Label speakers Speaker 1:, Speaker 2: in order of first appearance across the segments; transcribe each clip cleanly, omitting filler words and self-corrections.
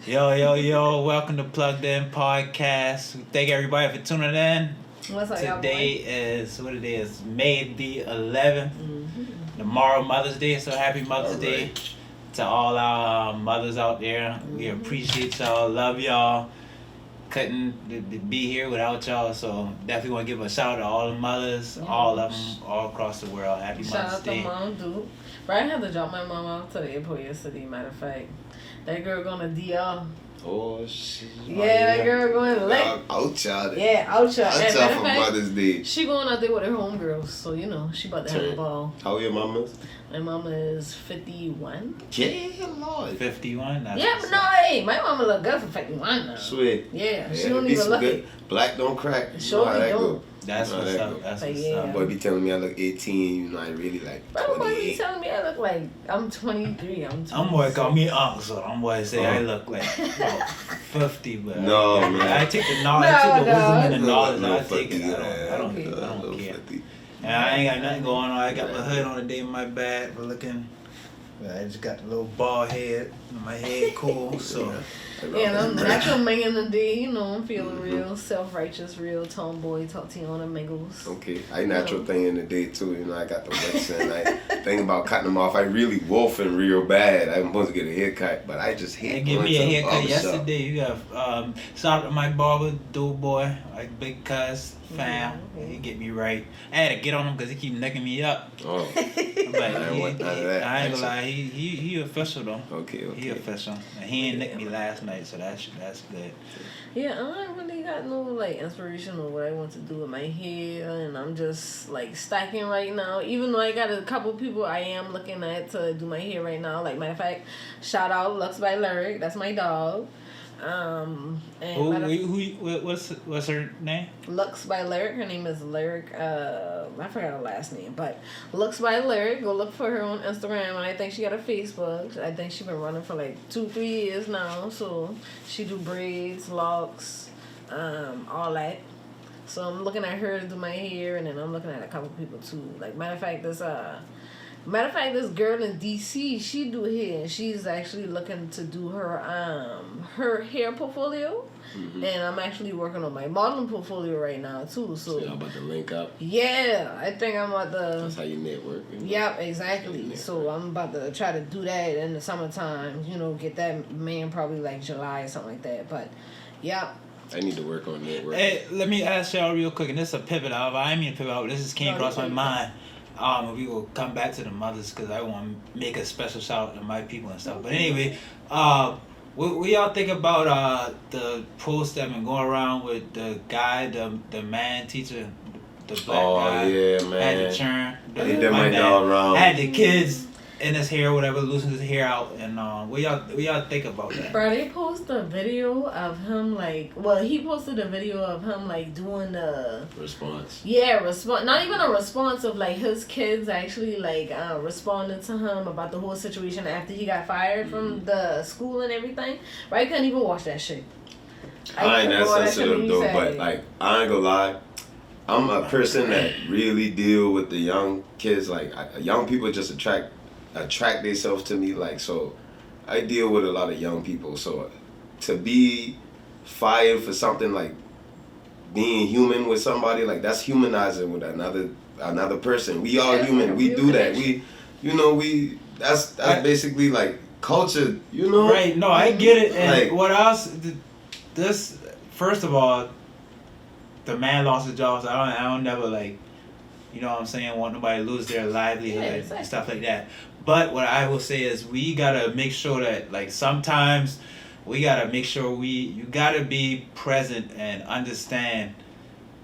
Speaker 1: Yo, welcome to Plugged In Podcast. Thank everybody for tuning in.
Speaker 2: What's up, y'all?
Speaker 1: Today is, what it is, May the 11th. Mm-hmm. Tomorrow, Mother's Day, so happy Mother's Day to all our mothers out there. Mm-hmm. We appreciate y'all, love y'all. Couldn't be here without y'all, so definitely want to give a shout out to all the mothers, all of them, all across the world. Happy Mother's Day.
Speaker 2: Shout out to Mom, dude. Brian had to drop my mom off to the airport yesterday, matter of fact. That girl going to DR.
Speaker 3: Oh, shit.
Speaker 2: Yeah, that girl going to Lake.
Speaker 3: Out y'all.
Speaker 2: Yeah, out y'all.
Speaker 3: Out y'all for Mother's Day.
Speaker 2: She going out there with her homegirls, so, you know, she about to have a ball.
Speaker 3: How old your mama?
Speaker 2: My mama is 51.
Speaker 3: Yeah, Lord.
Speaker 1: 51?
Speaker 2: Yeah, but no, hey, my mama look good for 51 now.
Speaker 3: Sweet.
Speaker 2: Yeah, she don't even look it.
Speaker 3: Black don't crack.
Speaker 2: Sure don't.
Speaker 1: That's what's up. That's what's up.
Speaker 3: Boy be telling me I look 18, you know, I really like 28.
Speaker 2: Boy be telling me I look like I'm 23. I'm 26.
Speaker 1: I'm boy call me uncle, so I'm boy say I look like about 50, but
Speaker 3: no, man.
Speaker 1: I take the knowledge, I take the wisdom and the knowledge, I take it. I don't care.
Speaker 3: 50.
Speaker 1: And I ain't got nothing going on. I got my hood on today, my bad for looking. I just got the little bald head, my head cool, so.
Speaker 2: Yeah, I'm natural man today, you know, I'm feeling real self-righteous, real tomboy, TATYANA mingles.
Speaker 3: Okay, I natural thing in the day too, you know, I got the wets and I think about cutting them off. I really wolfing real bad. I'm supposed to get a haircut, but I just hate
Speaker 1: give
Speaker 3: going
Speaker 1: me
Speaker 3: to
Speaker 1: a
Speaker 3: the
Speaker 1: haircut
Speaker 3: barbershop.
Speaker 1: yesterday. You got shout out to my barber, dude boy, like big cuz fam. He get me right. I had to get on him because he keep necking me up.
Speaker 3: Oh,
Speaker 1: But
Speaker 3: I ain't
Speaker 1: gonna lie, he official though.
Speaker 3: Okay.
Speaker 1: He official. And he ain't nicked me last night, so that's good.
Speaker 2: Yeah, I don't really got no like inspiration on what I want to do with my hair, and I'm just like stacking right now. Even though I got a couple people I am looking at to do my hair right now. Like matter of fact, shout out Lux by Lyric. That's my dog. And
Speaker 1: what's her name?
Speaker 2: Lux by Lyric. Her name is Lyric. I forgot her last name, but Lux by Lyric. Go look for her on Instagram, and I think she got a Facebook. I think she's been running for like 2-3 years now. So she do braids, locks, all that. So I'm looking at her to do my hair, and then I'm looking at a couple people too. Like matter of fact, this girl in DC, she do hair, and she's actually looking to do her hair portfolio, and I'm actually working on my modeling portfolio right now too. So
Speaker 3: y'all about to link up?
Speaker 2: Yeah, I think I'm about to.
Speaker 3: That's how you network. You know?
Speaker 2: Yep, exactly. So I'm about to try to do that in the summertime. You know, get that man probably like July or something like that. But yep.
Speaker 3: I need to work on network.
Speaker 1: Hey, let me ask y'all real quick, and this is a pivot out. I didn't mean to pivot out. This just came across my mind. We will come back to the mothers because I want to make a special shout out to my people and stuff. But anyway, what y'all think about the post that been going around with the guy, the man teacher, the black guy?
Speaker 3: Oh yeah, man.
Speaker 1: Had the churn.
Speaker 3: He did my dog wrong.
Speaker 1: Had the kids in his hair, whatever, losing his hair out, and what y'all think about that?
Speaker 2: Bro, they posted a video of him he posted a video of him like doing the
Speaker 3: response.
Speaker 2: Yeah, not even a response of like his kids actually like responding to him about the whole situation after he got fired from the school and everything. Right, I couldn't even watch that shit.
Speaker 3: I ain't that sensitive though, but like I ain't gonna lie. I'm a person that really deal with the young kids. Like young people just attract themselves to me, like, so I deal with a lot of young people, so to be fired for something like being human with somebody, like that's humanizing with another person. We all human, we do that, that's basically like culture, you know.
Speaker 1: Right, no, I get it. And
Speaker 3: like,
Speaker 1: what else, this, first of all, the man lost his job, so I don't never like, you know what I'm saying, want nobody to lose their livelihood and stuff like that. But what I will say is we gotta make sure that like sometimes we gotta make sure you gotta be present and understand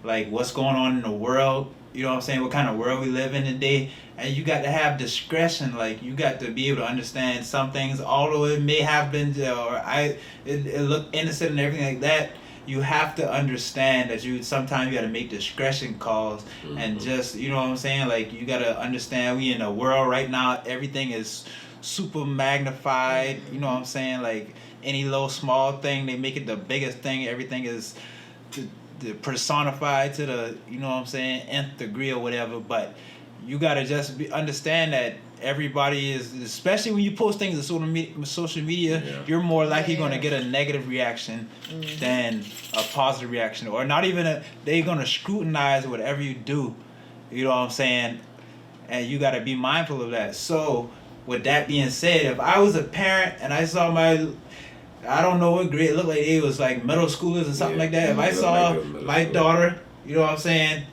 Speaker 1: like what's going on in the world. You know what I'm saying? What kind of world we live in today, and you got to have discretion. Like you got to be able to understand some things, although it may have been it look innocent and everything like that. You have to understand that sometimes you got to make discretion calls and just, you know what I'm saying? Like you got to understand we in a world right now, everything is super magnified, you know what I'm saying? Like any little small thing, they make it the biggest thing. Everything is personified to the, you know what I'm saying, nth degree or whatever. But you got to just understand that everybody is, especially when you post things on social media, you're more likely going to get a negative reaction than a positive reaction, or not even they're going to scrutinize whatever you do. You know what I'm saying? And you got to be mindful of that. So, with that being said, if I was a parent and I saw I don't know what grade it looked like, it was like middle schoolers or something like that. If I saw my daughter, you know what I'm saying,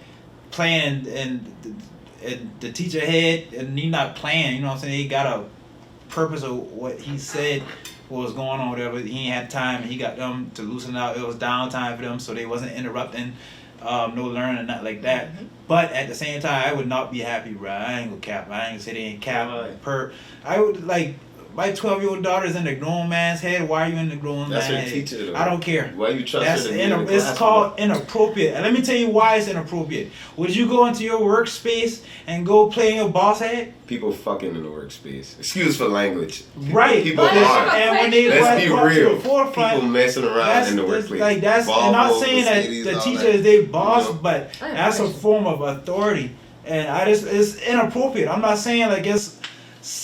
Speaker 1: playing and the teacher had, and he not playing, you know what I'm saying, he got a purpose of what he said, what was going on, whatever, he ain't had time, and he got them to loosen out. It was downtime for them, so they wasn't interrupting no learning, nothing like that. But at the same time, I would not be happy, bro. I ain't gonna cap. I ain't gonna say they ain't cap. I would, like, my 12-year-old daughter is in the grown man's head. Why are you in the grown man's head? That's her teacher, though. I don't care. Why you trust her to be in the classroom? It's called inappropriate. And let me tell you why it's inappropriate. Would you go into your workspace and go play in your boss head?
Speaker 3: People fucking in the workspace. Excuse for language.
Speaker 1: Right.
Speaker 3: People are.
Speaker 1: And when they
Speaker 3: let's be real.
Speaker 1: People
Speaker 3: messing around in the workplace.
Speaker 1: Like I'm not saying that the teacher is their boss, but that's a form of authority. And it's inappropriate. I'm not saying like it's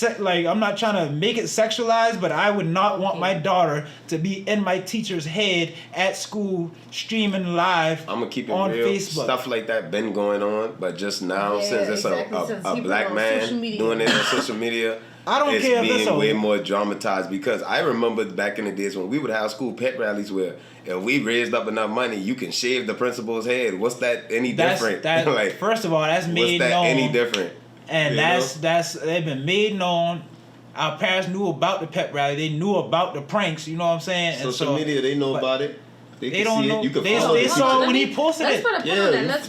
Speaker 1: I'm not trying to make it sexualized, but I would not want my daughter to be in my teacher's head at school streaming live.
Speaker 3: I'm gonna keep it
Speaker 1: on
Speaker 3: real.
Speaker 1: Facebook.
Speaker 3: Stuff like that been going on, but just now since it's a black man doing it on social media,
Speaker 1: I don't care if it's
Speaker 3: being way more dramatized, because I remember back in the days when we would have school pet rallies where if we raised up enough money, you can shave the principal's head. What's that any different?
Speaker 1: Like, first of all, that's made known.
Speaker 3: What's that any different?
Speaker 1: And they've been made known. Our parents knew about the pep rally. They knew about the pranks. You know what I'm saying?
Speaker 3: Social media, they know about it. They
Speaker 1: don't know.
Speaker 3: You can
Speaker 1: they saw it when he posted it.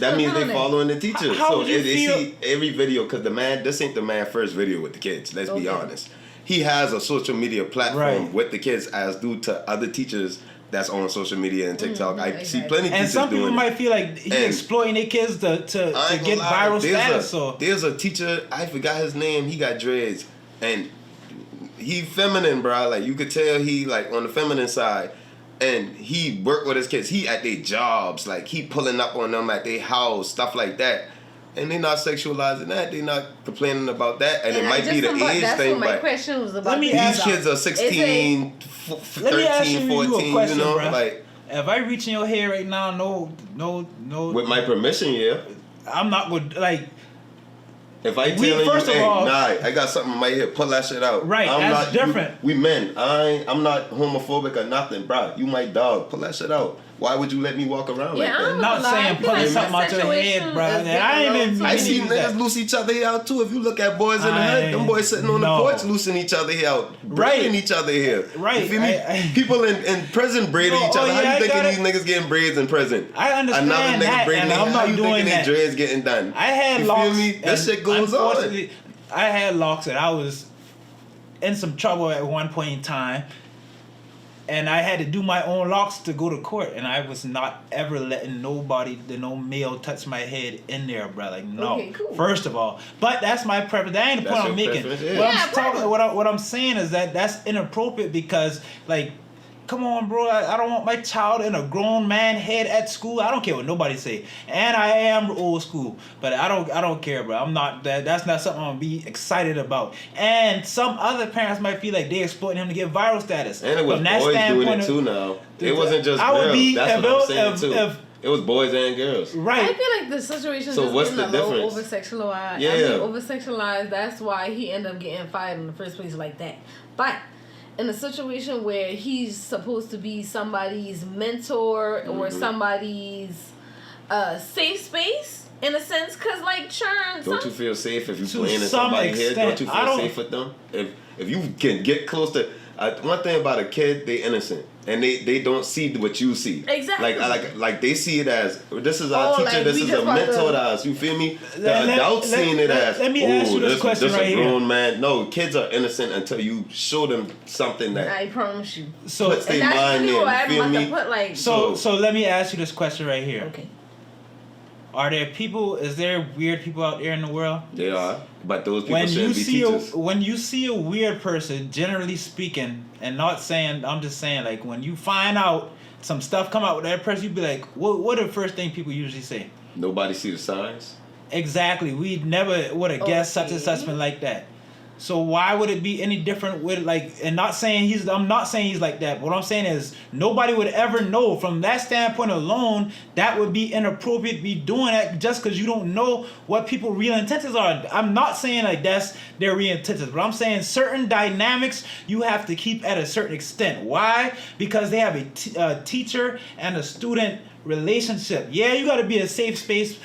Speaker 3: That means they following the teacher. So they see every video, because this ain't the man's first video with the kids. Let's be honest. He has a social media platform with the kids, as do to other teachers that's on social media and TikTok. I see plenty of teachers doing it.
Speaker 1: And some people might feel like he's exploiting their kids to get viral status.
Speaker 3: There's a teacher, I forgot his name, he got dreads, and he feminine, bro. Like, you could tell he, like, on the feminine side, and he work with his kids. He at their jobs, like, he pulling up on them at their house, stuff like that. And they're not sexualizing that. They're not complaining about that. And it might be the age thing, but
Speaker 2: question was about.
Speaker 3: These kids are 16, 13, 14, you know? Bro. Like,
Speaker 1: if I reach in your hair right now, no.
Speaker 3: With my permission, yeah.
Speaker 1: I'm not going to, like.
Speaker 3: If I tell you, hey, I got something in my hair, pull that shit out.
Speaker 1: Right, that's different.
Speaker 3: We men. I'm not homophobic or nothing, bro. You my dog. Pull that shit out. Why would you let me walk around like that?
Speaker 1: I'm not saying pulling something out your head, bro.
Speaker 3: I see niggas loose each other out too. If you look at boys in the hood, them boys sitting on the porch loosing each other out, braiding each other here.
Speaker 1: Right.
Speaker 3: You feel me? People in prison braiding each other. How you thinking these niggas getting braids in prison?
Speaker 1: I understand
Speaker 3: another nigga braiding.
Speaker 1: I'm not doing
Speaker 3: thinking their dreads getting done?
Speaker 1: I had locks.
Speaker 3: You feel me? That shit goes on.
Speaker 1: I had locks and I was in some trouble at one point in time. And I had to do my own locks to go to court, and I was not ever letting no male touch my head in there, bro. Like, no.
Speaker 2: Okay, cool.
Speaker 1: First of all, but that's my preference. That ain't the point I'm making. What I'm saying is that that's inappropriate because, like, come on, bro. I don't want my child in a grown man head at school. I don't care what nobody say. And I am old school, but I don't care, bro. I'm not that. That's not something I'm gonna be excited about. And some other parents might feel like they're exploiting him to get viral status.
Speaker 3: And it was boys doing it too now. It wasn't just girls. That's what I'm saying too. It was boys and girls.
Speaker 2: Right. I feel like the situation is getting a little over-sexualized.
Speaker 3: Yeah.
Speaker 2: I mean, over-sexualized. That's why he ended up getting fired in the first place like that. But in a situation where he's supposed to be somebody's mentor or somebody's safe space, in a sense, because, like, churn.
Speaker 3: Don't you feel safe if you playing in somebody's head? Don't you feel safe with them? If you can get close to... one thing about a kid, they innocent. And they don't see what you see.
Speaker 2: Exactly.
Speaker 3: Like they see it as, this is our teacher, this is a mentor to us. You feel me? The adults seeing it as,
Speaker 1: let me ask you this question right here.
Speaker 3: Grown man. No, kids are innocent until you show them something that
Speaker 2: I promise you.
Speaker 1: So
Speaker 3: puts their mind in. You feel me?
Speaker 1: So let me ask you this question right here.
Speaker 2: Okay.
Speaker 1: Is there weird people out there in the world?
Speaker 3: They are. But those people shouldn't be teachers.
Speaker 1: When you see a weird person, generally speaking, and I'm just saying, like, when you find out some stuff come out with that person, you be like, what are the first thing people usually say?
Speaker 3: Nobody see the signs?
Speaker 1: Exactly. We never would have guessed such and such been like that. So why would it be any different with like? And I'm not saying he's like that. What I'm saying is nobody would ever know from that standpoint alone that would be inappropriate to be doing that just because you don't know what people's real intentions are. I'm not saying like that's their real intentions, but I'm saying certain dynamics you have to keep at a certain extent. Why? Because they have a teacher and a student relationship. Yeah, you got to be a safe space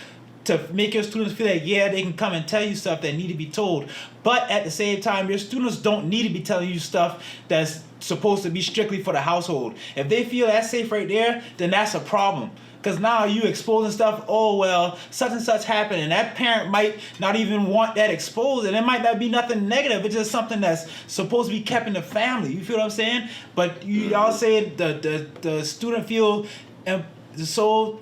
Speaker 1: to make your students feel like, yeah, they can come and tell you stuff that need to be told. But at the same time, your students don't need to be telling you stuff that's supposed to be strictly for the household. If they feel that's safe right there, then that's a problem. Because now you exposing stuff, oh, well, such and such happened. And that parent might not even want that exposed. And it might not be nothing negative. It's just something that's supposed to be kept in the family. You feel what I'm saying? But y'all say the student feel so...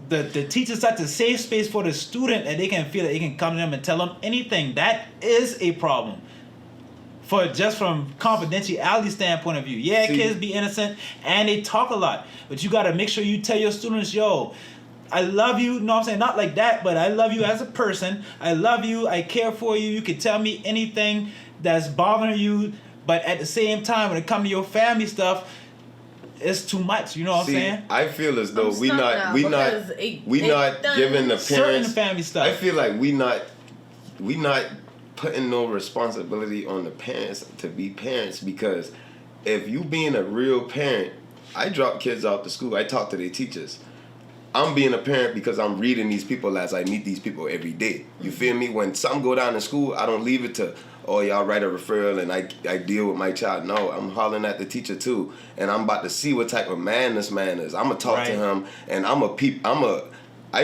Speaker 1: The teacher's such a safe space for the student that they can feel that they can come to them and tell them anything. That is a problem. For just from confidentiality standpoint of view. Yeah, kids be innocent and they talk a lot. But you got to make sure you tell your students, yo, I love you. No, I'm saying not like that, but I love you as a person. I love you. I care for you. You can tell me anything that's bothering you. But at the same time, when it comes to your family stuff, it's too much, you know what I'm saying?
Speaker 3: I feel as though we not giving the parents
Speaker 1: certain family stuff.
Speaker 3: I feel like we not putting no responsibility on the parents to be parents, because if you being a real parent, I drop kids out to school, I talk to their teachers. I'm being a parent because I'm reading these people as I meet these people every day. You feel me? When something go down in school, I don't leave it to, oh, y'all write a referral and I deal with my child. No, I'm hollering at the teacher too. And I'm about to see what type of man this man is. I'm going to talk to him, and I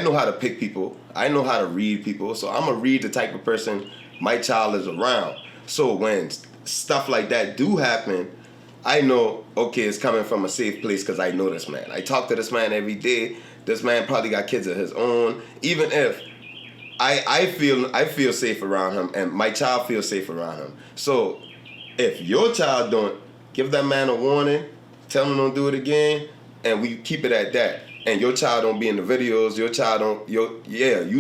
Speaker 3: know how to pick people. I know how to read people. So I'm going to read the type of person my child is around. So when stuff like that do happen, I know, okay, it's coming from a safe place because I know this man. I talk to this man every day. This man probably got kids of his own. Even if I feel safe around him and my child feels safe around him. So if your child don't, give that man a warning, tell him don't do it again, and we keep it at that. And your child don't be in the videos, you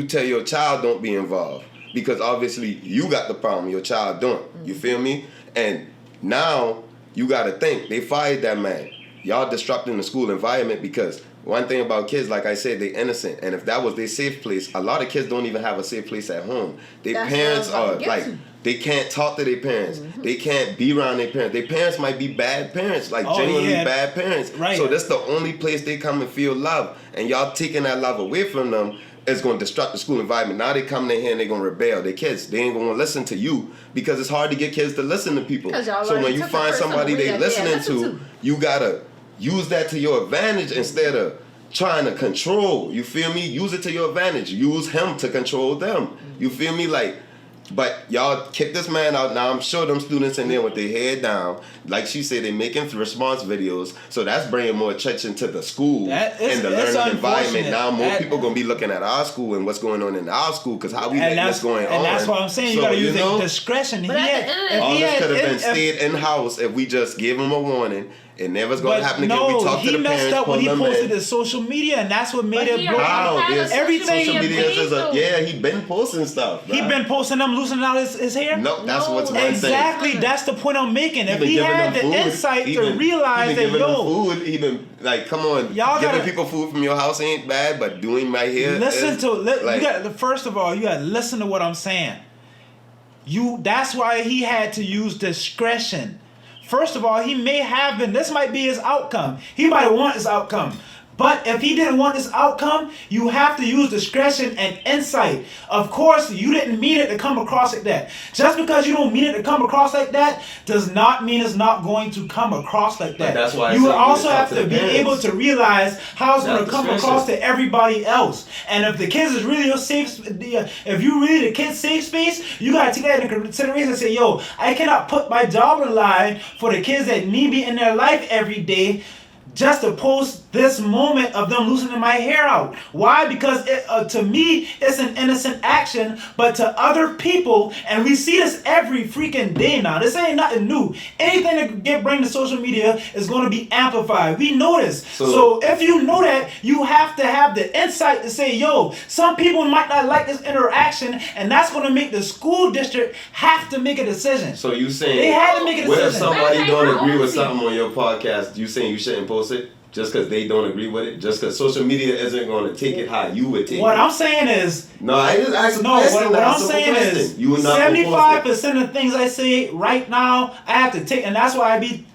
Speaker 3: tell your child don't be involved. Because obviously you got the problem, your child don't. You feel me? And now you got to think, they fired that man. Y'all disrupting the school environment, because one thing about kids, like I said, they innocent. And if that was their safe place, a lot of kids don't even have a safe place at home. Their parents are like, they can't talk to their parents. Mm-hmm. They can't be around their parents. Their parents might be bad parents, like genuinely bad parents. Right. So that's the only place they come and feel love. And y'all taking that love away from them, it's going to disrupt the school environment. Now they come in here and they're going to rebel. Their kids, they ain't going to listen to you, because it's hard to get kids to listen to people. So when you find somebody they listening to, you got to use that to your advantage instead of trying to control. You feel me? Use it to your advantage. Use him to control them. You feel me? Like, but y'all kick this man out. Now I'm sure them students in there with their head down, like she said, they making response videos. So that's bringing more attention to the school and the learning environment. Now more people gonna be looking at our school and what's going on in our school, because how we let what's going on.
Speaker 1: And that's what I'm saying. You gotta use discretion.
Speaker 3: All this could have been stayed in house if we just gave him a warning. It never's going to happen again. We talk to the parents.
Speaker 1: He messed up when he posted his social media, and that's what made it blow up. Everything.
Speaker 3: Social media he been posting stuff.
Speaker 1: He been posting them loosening out his hair?
Speaker 3: No, that's what's
Speaker 1: exactly. That's the point I'm making. If he had the insight to realize that,
Speaker 3: food, even like, come on, giving people food from your house ain't bad, but doing my hair.
Speaker 1: First of all, you got to listen to what I'm saying. That's why he had to use discretion. First of all, he may have been, this might be his outcome. He might want his outcome. But if he didn't want this outcome, you have to use discretion and insight. Of course, you didn't mean it to come across like that. Just because you don't mean it to come across like that does not mean it's not going to come across like that.
Speaker 3: That's why
Speaker 1: you also have to be able to realize how it's going to come across to everybody else. And if the kids is really your safe, if you really the kids' safe space, you got to take that into consideration and say, yo, I cannot put my job on the line for the kids that need me in their life every day. just to post this moment of them loosening my hair out. Why? Because to me, it's an innocent action, but to other people, and we see this every freaking day now. This ain't nothing new. Anything that get bring to social media is going to be amplified. We know this. So if you know that, you have to have the insight to say, yo, some people might not like this interaction, and that's going to make the school district have to make a decision.
Speaker 3: So you saying
Speaker 1: they had to make a decision.
Speaker 3: What if somebody don't agree with something on your podcast? You saying you shouldn't post it just because they don't agree with it? Just because social media isn't going to take it how you would take it?
Speaker 1: What I'm saying is...
Speaker 3: No, I just asked a
Speaker 1: no,
Speaker 3: question.
Speaker 1: what I'm saying is 75% of the things I say right now, I have to take, and that's why I be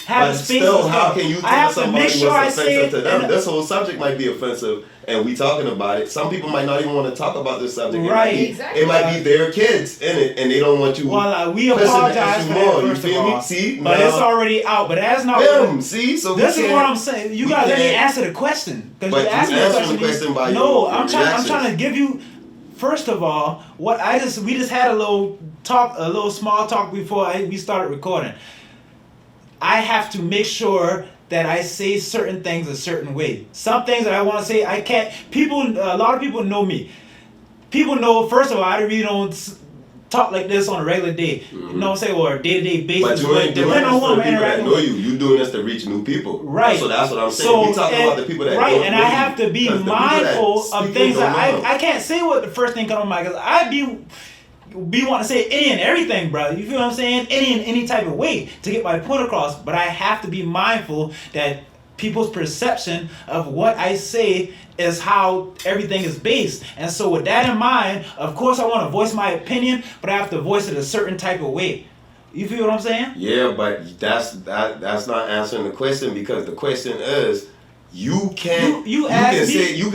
Speaker 1: having space.
Speaker 3: Still, how can you tell somebody what's offensive to them?
Speaker 1: And
Speaker 3: this whole subject might be offensive, and we talking about it. Some people might not even want to talk about this subject.
Speaker 1: Right.
Speaker 3: It might be their kids in it, and they don't want you.
Speaker 1: Well, we apologize for that, first of all.
Speaker 3: See,
Speaker 1: but it's already out. But that's not
Speaker 3: them. See, so
Speaker 1: this is what I'm saying. You gotta let me answer the question. Because you asked me the question by no, I'm trying to give you. First of all, we just had a little small talk before we started recording. I have to make sure that I say certain things a certain way. Some things that I want to say, I can't. A lot of people know me. People know, first of all, I really don't talk like this on a regular day. You know what I'm saying? Or a day-to-day basis.
Speaker 3: But you ain't doing this for the people that know you. You doing this to reach new people.
Speaker 1: Right.
Speaker 3: So that's what I'm saying. We talking about the people that
Speaker 1: right,
Speaker 3: don't
Speaker 1: and
Speaker 3: know
Speaker 1: I have to be mindful of things that I can't say what the first thing comes to mind, because I be wanting to say any and everything, bro. You feel what I'm saying? Any type of way to get my point across. But I have to be mindful that people's perception of what I say is how everything is based. And so with that in mind, of course I want to voice my opinion, but I have to voice it a certain type of way. You feel what I'm saying?
Speaker 3: Yeah, but that's not answering the question, because the question is, you can say you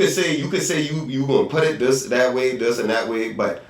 Speaker 3: gonna put it this that way, this and that way, but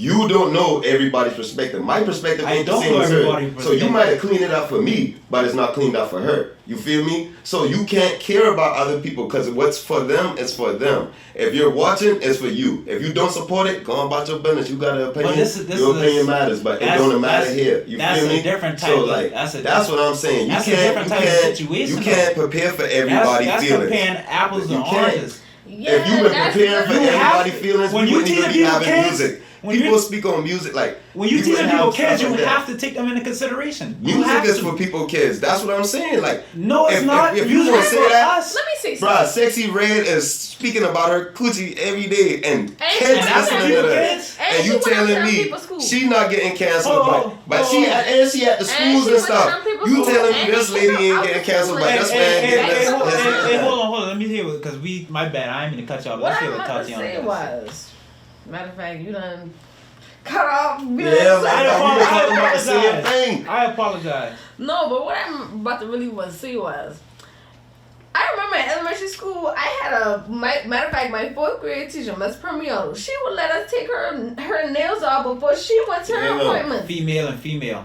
Speaker 3: you don't know everybody's perspective. My perspective ain't the same as her. So you might have cleaned it up for me, but it's not cleaned up for her. You feel me? So you can't care about other people, because what's for them is for them. If you're watching, it's for you. If you don't support it, go on about your business. You got an opinion. Your opinion matters, but it don't matter here. You feel me?
Speaker 1: That's a different type.
Speaker 3: So like, that's what I'm saying. You can't prepare for everybody's feelings.
Speaker 1: That's comparing apples and oranges.
Speaker 3: Yeah, if you were preparing for everybody's feelings, we wouldn't even be having music. People speak on music like
Speaker 1: when you teach people kids, you have to take them into consideration.
Speaker 3: Music is for people, kids. That's what I'm saying. Like,
Speaker 1: no, it's not.
Speaker 3: If you want to say that,
Speaker 2: let me say
Speaker 3: something. Bruh, Sexy Red is speaking about her coochie every day, and kids listening to that. And you telling me she not getting canceled, but she at the schools and stuff. You telling me this lady ain't getting canceled, but this man getting this.
Speaker 1: Hey, hold on. Let me hear it, because my bad. I ain't mean to cut you off. Let's hear what TATYANA
Speaker 2: was. Matter of fact, you done cut off.
Speaker 1: I apologize.
Speaker 2: No, but what I'm about to really want to say was, I remember in elementary school, I had matter of fact, my 4th grade teacher, Miss Permiano, she would let us take her nails off before she went to her appointment.
Speaker 1: Female and female.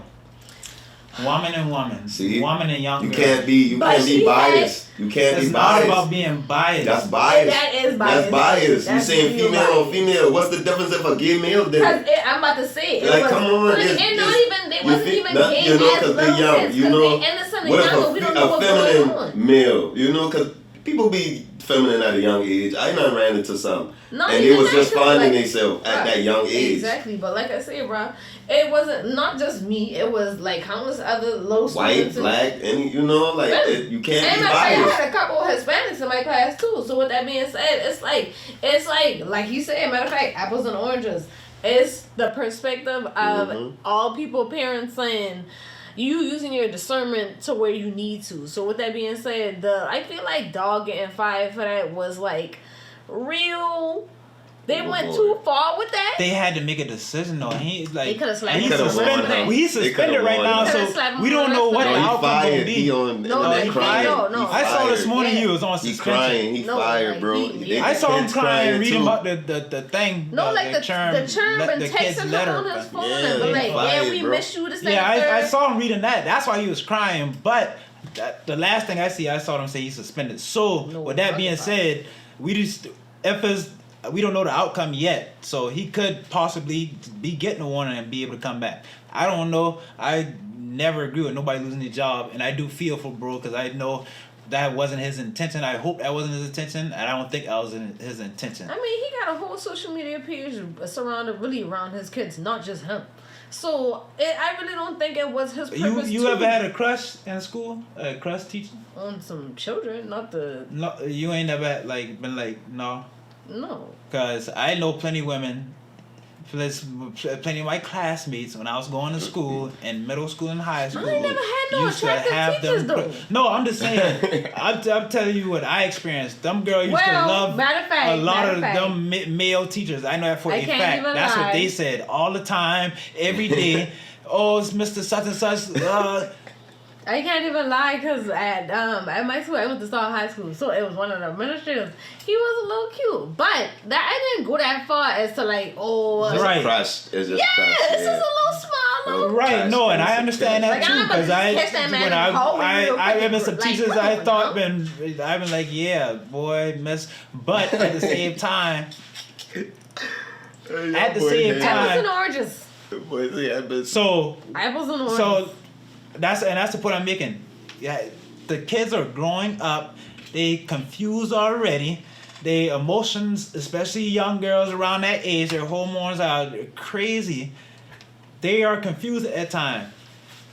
Speaker 1: Woman and woman. See, woman and young girl.
Speaker 3: You can't be biased. You can't be biased. It's
Speaker 1: not about being biased.
Speaker 3: That's biased.
Speaker 2: That is biased.
Speaker 3: That's biased. You saying female or female? What's the difference if a gay male did it?
Speaker 2: I'm about to say it.
Speaker 3: Like, come on.
Speaker 2: They wasn't even gay as
Speaker 3: they're young. You know,
Speaker 2: what if
Speaker 3: a feminine male? You know, because people be feminine at a young age. I done ran into some.
Speaker 2: No,
Speaker 3: and they was just finding themselves at that young age.
Speaker 2: Exactly, but like I said, bro, it wasn't not just me. It was like countless other low students.
Speaker 3: White, black, and you know, like you can't be biased.
Speaker 2: I had a couple of Hispanics in my class too. So with that being said, it's like you said. Matter of fact, apples and oranges. It's the perspective of all people, parents saying, you using your discernment to where you need to. So with that being said, I feel like dog getting fired for that was like real. They went too far with that.
Speaker 1: They had to make a decision though. He like
Speaker 2: they could have slapped
Speaker 1: him. He's suspended right now, so we don't know what the outcome will be. I saw this morning he was on suspension.
Speaker 3: He's crying. He fired, bro.
Speaker 1: I saw him crying, reading about the thing.
Speaker 2: No, like the term and texting him on his phone and be like, yeah, we miss you.
Speaker 1: Yeah, I saw him reading that. That's why he was crying. But the last thing I saw him say he's suspended. So with that being said, we don't know the outcome yet, so he could possibly be getting a warning and be able to come back. I don't know. I never agree with nobody losing their job, and I do feel for bro, because I know that wasn't his intention. I hope that wasn't his intention, and I don't think that was his intention.
Speaker 2: I mean, he got a whole social media page surrounded really around his kids, not just him. So I really don't think it was his purpose.
Speaker 1: You ever had a crush in school? A crush teacher?
Speaker 2: On some children, not the.
Speaker 1: No, you ain't never been like no.
Speaker 2: No.
Speaker 1: Cause I know plenty of women. Plenty of my classmates when I was going to school in middle school and high school.
Speaker 2: I ain't never had no attractive teachers though.
Speaker 1: No, I'm just saying. I'm telling you what I experienced. Them girls used to love a lot of them male teachers. I know that for a fact. That's what they said all the time, every day. Oh, it's Mr. Such and Such.
Speaker 2: I can't even lie because at my school, I went to Star High School, so it was one of the administrators. He was a little cute, but I didn't go that far as to like,
Speaker 1: right.
Speaker 3: Crush. It's just
Speaker 2: crush. This is a little small, little
Speaker 1: right. No, and I understand that too because I remember some teachers I thought I've been like, yeah, boy, miss, but at the same time,
Speaker 2: apples and oranges.
Speaker 1: So
Speaker 2: apples and oranges.
Speaker 1: So. That's the point I'm making. Yeah, the kids are growing up. They confused already. Their emotions, especially young girls around that age, their hormones are crazy. They are confused at time.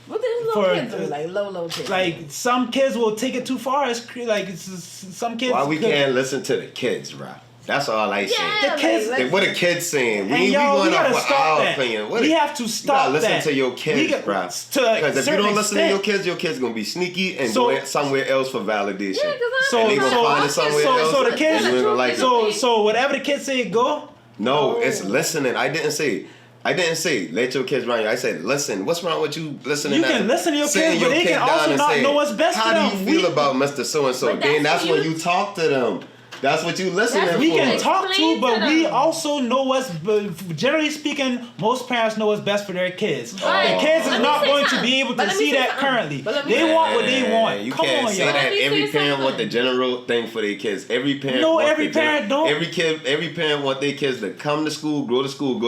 Speaker 2: What these little kids are like low kids.
Speaker 1: Like some kids will take it too far. It's like some kids.
Speaker 3: Why we can't listen to the kids, right? That's all I say.
Speaker 2: The kids,
Speaker 3: what the kids saying? We
Speaker 1: going
Speaker 3: off
Speaker 1: with
Speaker 3: our opinion.
Speaker 1: We have to stop that.
Speaker 3: Listen to your kids, bro. Because if you don't listen to your kids gonna be sneaky and go somewhere else for validation.
Speaker 2: Yeah,
Speaker 3: and they gonna find it somewhere else.
Speaker 1: So the kids,
Speaker 3: like
Speaker 1: so whatever the kids say, go.
Speaker 3: No, it's listening. I didn't say let your kids run you. I said listen. What's wrong with you listening?
Speaker 1: You can listen to your kids, but they can also not know what's best for them.
Speaker 3: How do you feel about Mr. So and so? Then that's when you talk to them. That's what you listening for.
Speaker 1: We can talk to, but we also know generally speaking, most parents know what's best for their kids.
Speaker 2: Right.
Speaker 1: The kids is not going to be able to see that currently. They want what they want.
Speaker 3: You
Speaker 1: Come
Speaker 3: can't
Speaker 1: on,
Speaker 3: say
Speaker 1: y'all.
Speaker 3: that every parent want the general thing for their kids. Every parent
Speaker 1: don't.
Speaker 3: Every parent want their kids to come to school, go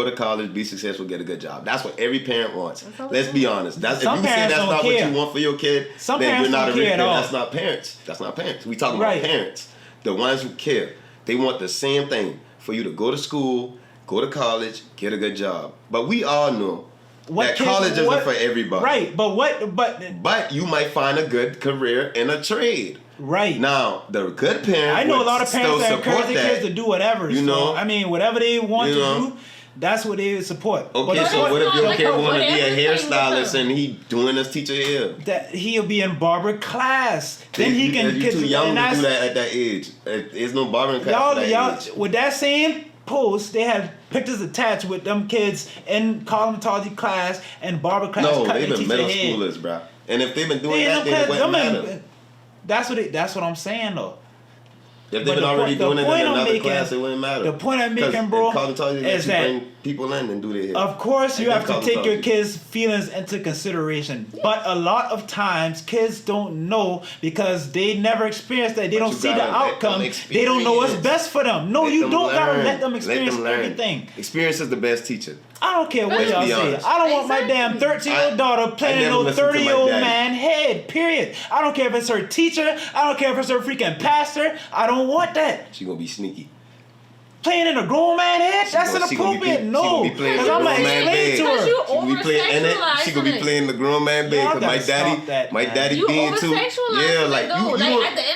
Speaker 3: to college, be successful, get a good job. That's what every parent wants. Let's be honest. If you say that's not what you want for your kid, then you're not a real parent. That's not parents. That's not parents. We talking about parents. The ones who care. They want the same thing for you to go to school, go to college, get a good job. But we all know that college isn't for everybody.
Speaker 1: Right, but
Speaker 3: you might find a good career in a trade.
Speaker 1: Right.
Speaker 3: Now, the good parents,
Speaker 1: I know a lot of parents that encourage their kids to do whatever.
Speaker 3: You know?
Speaker 1: So, I mean, whatever they want to do, that's what they support.
Speaker 3: Okay, so what if your kid want to be a hairstylist and he doing his teacher hair?
Speaker 1: That he'll be in barber class. Then he can.
Speaker 3: You're too young to do that at that age. There's no barbering class at that age.
Speaker 1: With that same post, they had pictures attached with them kids in cosmetology class and barber class.
Speaker 3: No, they've been middle schoolers, bro. And if they've been doing that, then it wouldn't matter.
Speaker 1: That's what I'm saying, though.
Speaker 3: If they've been already doing it in another class, it wouldn't matter.
Speaker 1: The point I'm making, bro,
Speaker 3: is that bring people in and do their hair.
Speaker 1: Of course, you have to take your kids' feelings into consideration. But a lot of times, kids don't know because they never experienced that. They don't see the outcome. They don't know what's best for them. No, you don't gotta let them experience everything.
Speaker 3: Experience is the best teacher.
Speaker 1: I don't care what y'all say. I don't want my damn 13-year-old daughter playing no 30-year-old man head, period. I don't care if it's her teacher. I don't care if it's her freaking pastor. I don't want that.
Speaker 3: She gonna be sneaky.
Speaker 1: Playing in a grown man head? That's inappropriate. No. Because I'm going to explain to her.
Speaker 3: She gonna be playing the grown man bed. Because my daddy being too. Yeah, like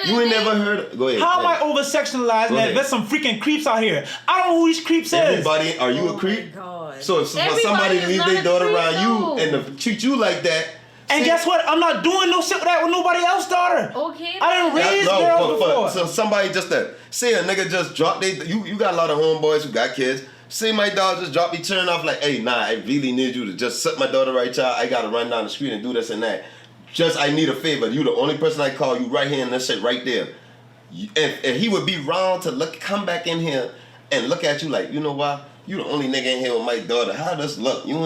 Speaker 3: you ain't never heard. Go ahead.
Speaker 1: How am I over sexualizing that? There's some freaking creeps out here. I don't know who these creeps is.
Speaker 3: Everybody, are you a creep? So if somebody leave their daughter around you and treat you like that.
Speaker 1: And guess what? I'm not doing no shit with that with nobody else's daughter.
Speaker 2: Okay.
Speaker 1: I didn't raise girls before.
Speaker 3: So somebody just say a nigga just dropped you got a lot of homeboys who got kids. Say my dog just dropped me turn off like, hey, nah, I really need you to just set my daughter right, child. I gotta run down the street and do this and that. I need a favor. You the only person I call. You right here and that shit right there. And he would be wrong to come back in here and look at you like, you know what? You the only nigga in here with my daughter. How does look? You know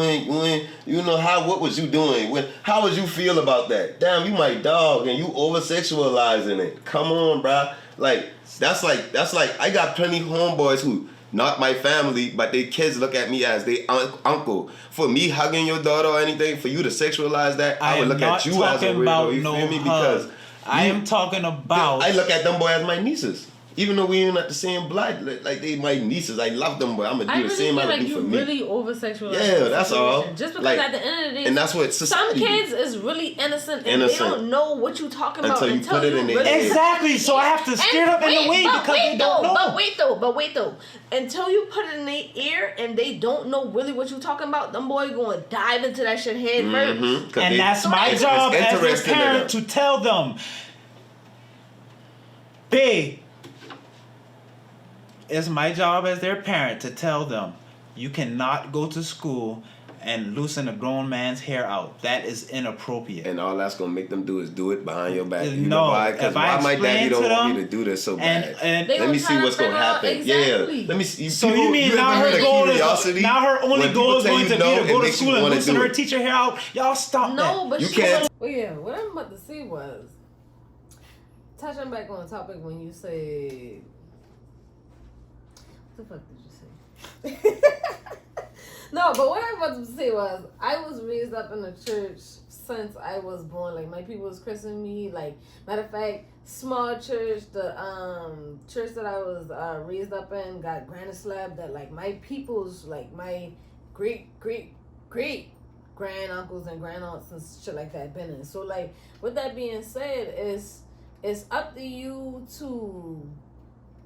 Speaker 3: what was you doing? How would you feel about that? Damn, you my dog and you over sexualizing it. Come on, bruh. That's like I got plenty homeboys who not my family, but their kids look at me as they uncle. For me hugging your daughter or anything, for you to sexualize that, I would look at you as a weirdo. You feel me? Because
Speaker 1: I am talking about.
Speaker 3: I look at them boys as my nieces. Even though we ain't not the same blood, like they my nieces, I love them, but I'm gonna do the same I do for me.
Speaker 2: Really over sexualized.
Speaker 3: Yeah, that's all.
Speaker 2: Just because at the end of the day,
Speaker 3: and that's what
Speaker 2: some kids is really innocent and they don't know what you talking about
Speaker 3: until you put it in their
Speaker 2: really
Speaker 1: exactly. So I have to steer them in the way because they don't know.
Speaker 2: But wait though, until you put it in their ear and they don't know really what you talking about, them boys gonna dive into that shit head first.
Speaker 1: And that's my job as a parent to tell them, babe. It's my job as their parent to tell them, you cannot go to school and loosen a grown man's hair out. That is inappropriate.
Speaker 3: And all that's gonna make them do is do it behind your back. You
Speaker 1: know
Speaker 3: why? Because why my daddy don't want me to do this so bad?
Speaker 1: And
Speaker 3: let me see what's gonna happen.
Speaker 2: Exactly.
Speaker 3: Yeah, let me see.
Speaker 1: So you mean now her goal is now her only goal is going to be to go to school and loosen her teacher hair out? Y'all stop that.
Speaker 2: No, but
Speaker 3: you can't.
Speaker 2: Well, yeah, what I'm about to say was touching back on the topic when you say. What the fuck did you say? No, but what I was about to say was I was raised up in a church since I was born. Like my people was christening me. Like matter of fact, small church, the church that I was raised up in got granite slab that like my people's like my great grand uncles and grand aunts and shit like that been in. So like with that being said, it's up to you to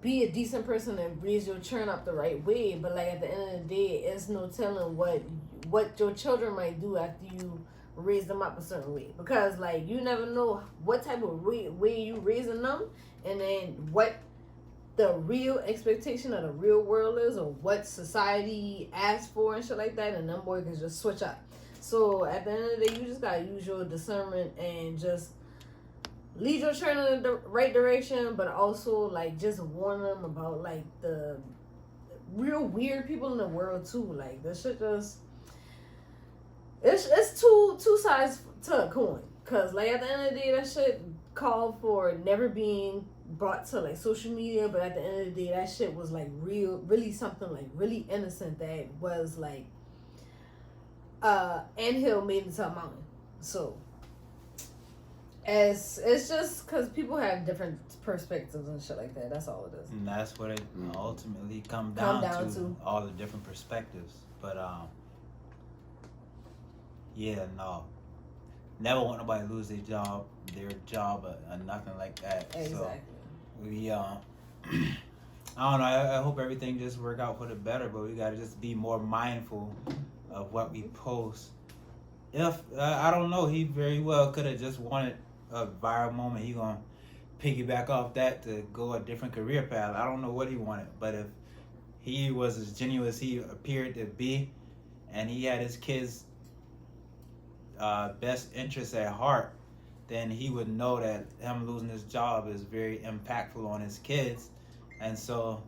Speaker 2: be a decent person and raise your children up the right way, but like at the end of the day, it's no telling what your children might do after you raise them up a certain way, because like you never know what type of way you raising them, and then what the real expectation of the real world is, or what society asks for and shit like that, and them boys can just switch up. So at the end of the day, you just gotta use your discernment and just lead your children in the right direction, but also like just warn them about like the real weird people in the world too. Like this shit just it's two sides to a coin. Cause like at the end of the day, that shit called for never being brought to like social media, but at the end of the day, that shit was like really something like really innocent that was like anthill made into a mountain. So. It's just because people have different perspectives and shit like that. That's all it is.
Speaker 1: And that's what it ultimately come down to. All the different perspectives. But, yeah, no. Never want nobody to lose their job, or nothing like that.
Speaker 2: Exactly.
Speaker 1: So, we, I don't know. I hope everything just work out for the better, but we got to just be more mindful of what we post. If, I don't know, he very well could have just wanted a viral moment. He gonna piggyback off that to go a different career path. I don't know what he wanted, but if he was as genuine as he appeared to be, and he had his kids' best interests at heart, then he would know that him losing his job is very impactful on his kids, and so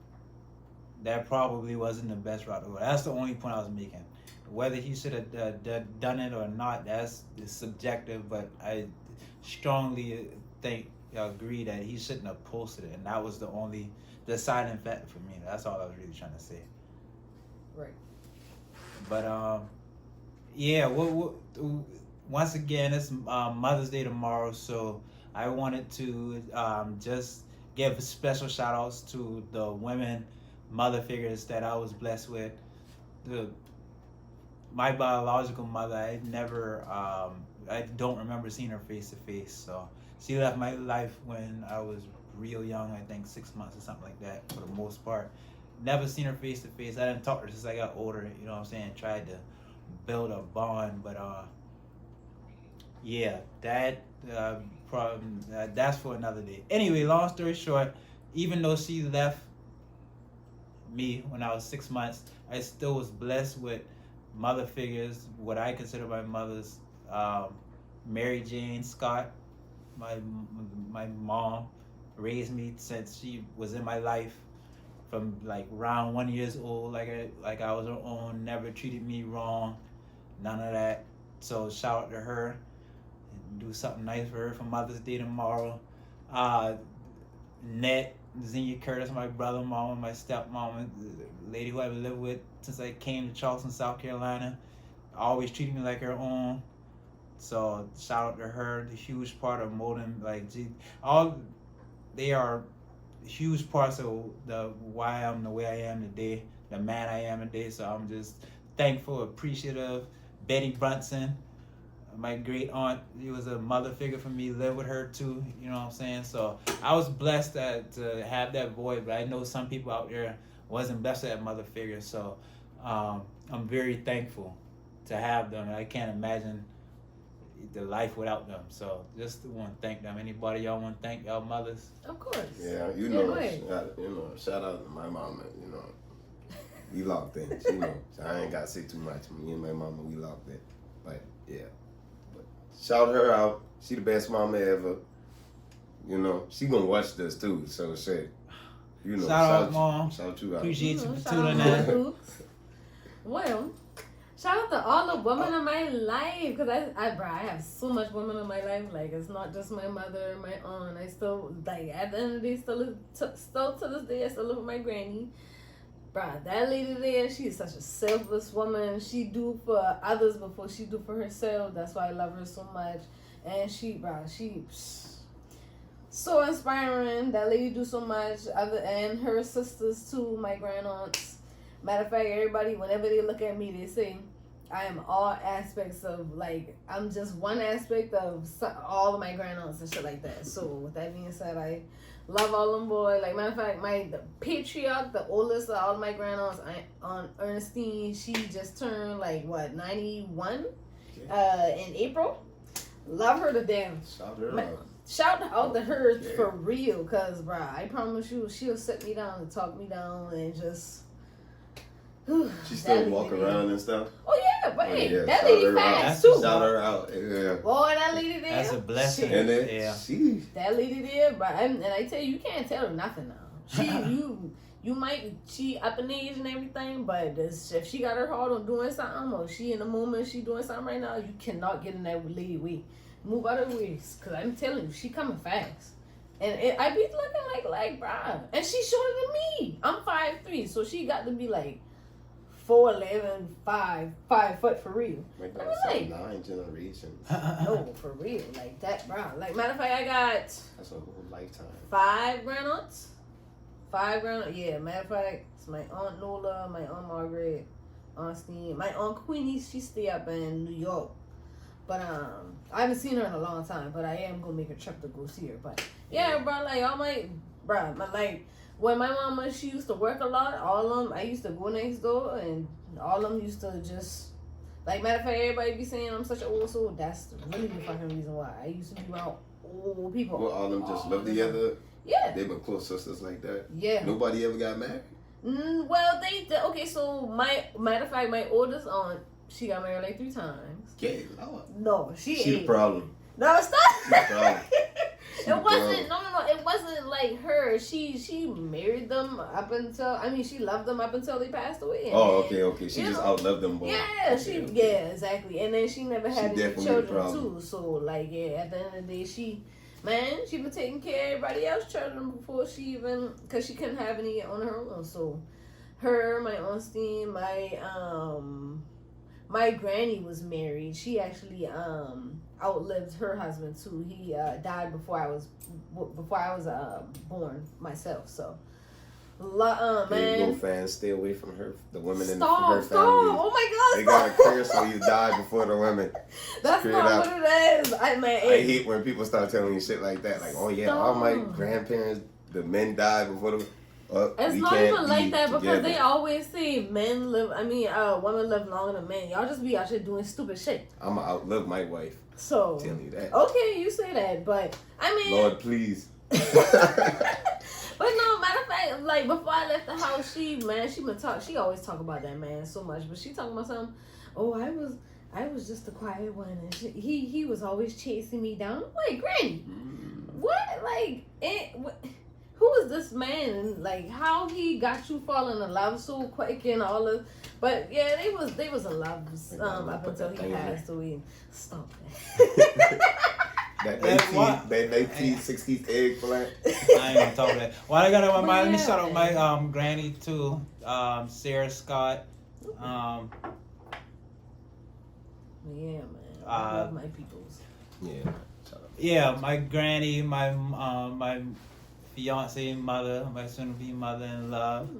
Speaker 1: that probably wasn't the best route to go. That's the only point I was making. Whether he should have done it or not, that's subjective, but I strongly agree that he shouldn't have posted it, and that was the only deciding factor for me. That's all I was really trying to say.
Speaker 2: Right.
Speaker 1: But yeah. Once again, it's Mother's Day tomorrow, so I wanted to just give special shout outs to the women mother figures that I was blessed with. My biological mother, I don't remember seeing her face to face. So she left my life when I was real young, I think 6 months or something like that, for the most part. Never seen her face to face. I didn't talk to her since I got older, you know what I'm saying? Tried to build a bond, but yeah, that problem, that's for another day. Anyway, long story short, even though she left me when I was 6 months, I still was blessed with mother figures, what I consider my mothers. Mary Jane Scott, my mom, raised me since she was in my life from like around 1 year old, like I was her own, never treated me wrong, none of that. So shout out to her, and do something nice for her for Mother's Day tomorrow. Net Xenia Curtis, my brother, mom, my stepmom, the lady who I've lived with since I came to Charleston, South Carolina, always treated me like her own. So shout out to her, the huge part of molding, like, they are huge parts of the why I'm the way I am today, the man I am today. So I'm just thankful, appreciative. Betty Brunson, my great aunt, she was a mother figure for me. Lived with her too, you know what I'm saying. So I was blessed to have that void, but I know some people out there wasn't blessed with that mother figure. So I'm very thankful to have them. I can't imagine the life without them. So just want to thank them. Anybody y'all want to thank y'all mothers?
Speaker 2: Of course.
Speaker 3: Yeah, shout out to my mama. We locked in. So I ain't got to say too much. Me and my mama, we locked in. But yeah, but shout her out. She the best mama ever. She gonna watch this too. So shit.
Speaker 1: Shout out, Mom.
Speaker 3: Shout you out.
Speaker 1: Appreciate you for tuning in.
Speaker 2: Well, shout out to all the women in my life, because I have so much women in my life. Like, it's not just my mother, my aunt. I still, like, at the end of the day, still to this day, I still live with my granny. Bruh, that lady there, she is such a selfless woman. She do for others before she do for herself. That's why I love her so much. And she so inspiring. That lady do so much. And her sisters too, my grandaunts. Matter of fact, everybody, whenever they look at me, they say, I am all aspects of, like, I'm just one aspect of all of my grandaunts and shit like that. So, with that being said, I love all them boys. Like, matter of fact, the patriarch, the oldest of all of my grandaunts, Aunt Ernestine, she just turned, 91 in April. Love her to death. Shout out to her for real, because, I promise you, she'll sit me down and talk me down and just...
Speaker 3: She still walk around and stuff?
Speaker 2: Oh, yeah, but that lady fast, too.
Speaker 3: Shout her out. Yeah.
Speaker 2: Boy, that lady there.
Speaker 1: That's a blessing.
Speaker 3: And then,
Speaker 2: that lady there, and I tell you can't tell her nothing now. She up in age and everything, but if she got her heart on doing something, or she in the moment, she doing something right now, you cannot get in that lady way. Move out of the way, because I'm telling you, she coming fast. And I be looking like, bruh. And she's shorter than me. I'm 5'3", so she got to be 4'11", 5 foot for real.
Speaker 3: My God, that's 9 generations.
Speaker 2: No, for real. Like that, bro. Like, matter of fact, I got...
Speaker 3: That's a whole lifetime.
Speaker 2: 5 grandaunts. 5 grandaunts. Yeah, matter of fact, it's my Aunt Nola, my Aunt Margaret, Aunt Steen. My Aunt Queenie, she stay up in New York. But, I haven't seen her in a long time, but I am going to make a trip to go see her. But, yeah, bro, when my mama, she used to work a lot, all of them, I used to go next door, and all of them used to just, matter of fact, everybody be saying I'm such an old soul. That's really the fucking reason why. I used to be around old people.
Speaker 3: Well, all of them just live together?
Speaker 2: Yeah.
Speaker 3: They were close sisters like that?
Speaker 2: Yeah.
Speaker 3: Nobody ever got married?
Speaker 2: Well, okay, so matter of fact, my oldest aunt, she got married 3 times.
Speaker 3: Yeah, Lord.
Speaker 2: No, she
Speaker 3: the problem.
Speaker 2: No, stop.
Speaker 3: She the problem.
Speaker 2: It wasn't. No. It wasn't like her. She married them up until. She loved them up until they passed away.
Speaker 3: Oh, okay. She just outlived them both.
Speaker 2: Yeah, yeah, exactly. And then she never had any children too. So at the end of the day, she been taking care of everybody else's children before she even, because she couldn't have any on her own. So, her, my Aunt Steen, my granny was married. She actually outlived her husband too. He died before I was born myself. So, man.
Speaker 3: Fans, stay away from her. The women in her family.
Speaker 2: Stop! Oh my God!
Speaker 3: They got a clear so you die before the women.
Speaker 2: That's not what it is. I
Speaker 3: hate when people start telling you shit like that. Like, oh yeah, all my grandparents, the men died before the.
Speaker 2: It's not even like that, because they always say women live longer than men. Y'all just be out here doing stupid shit.
Speaker 3: I'ma outlive my wife.
Speaker 2: So
Speaker 3: I'm telling you that.
Speaker 2: Okay, you say that, but
Speaker 3: Lord, please.
Speaker 2: But no, matter of fact, before I left the house, she always talk about that man so much, but she talking about something. Oh, I was just a quiet one, and he was always chasing me down. I'm like, Granny, what? Who is this man, and how he got you falling in love so quick and all of, but yeah, they was in love up until he passed away. Stop that.
Speaker 3: that 1960s eggplant.
Speaker 1: I ain't gonna talk about that. Well, I got on my mind. Let me shout out my granny too, Sarah Scott.
Speaker 2: Yeah, love my peoples.
Speaker 3: Yeah.
Speaker 1: Yeah, my granny, my fiance mother, my soon-to-be mother-in-law.
Speaker 2: Mm-hmm.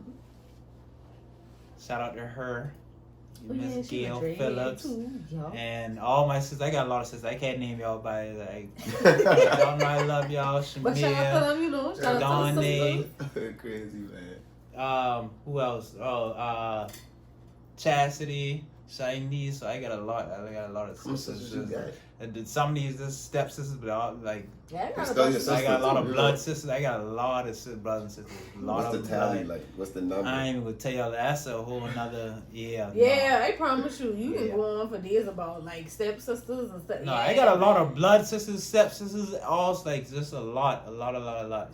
Speaker 1: Shout out to her.
Speaker 2: Oh,
Speaker 1: Miss Gail
Speaker 2: Madrid
Speaker 1: Phillips.
Speaker 2: too,
Speaker 1: And all my sisters. I got a lot of sisters. I can't name y'all by like. Y'all know I love y'all.
Speaker 2: But shout out to them, shout out to the sisters.
Speaker 3: Crazy, man.
Speaker 1: Who else? Chastity, Chinese. So I got a lot of sisters. Some of these just stepsisters, but all like.
Speaker 2: Yeah,
Speaker 1: I got a lot of blood sisters. I got a lot of brothers and sisters.
Speaker 3: What's the tally like? What's the number?
Speaker 1: I ain't even gonna tell y'all. That's a whole another. Yeah.
Speaker 2: Yeah, I promise you, you can go on for days about like stepsisters and stuff.
Speaker 1: No, I got a lot of blood sisters, stepsisters, all like just a lot.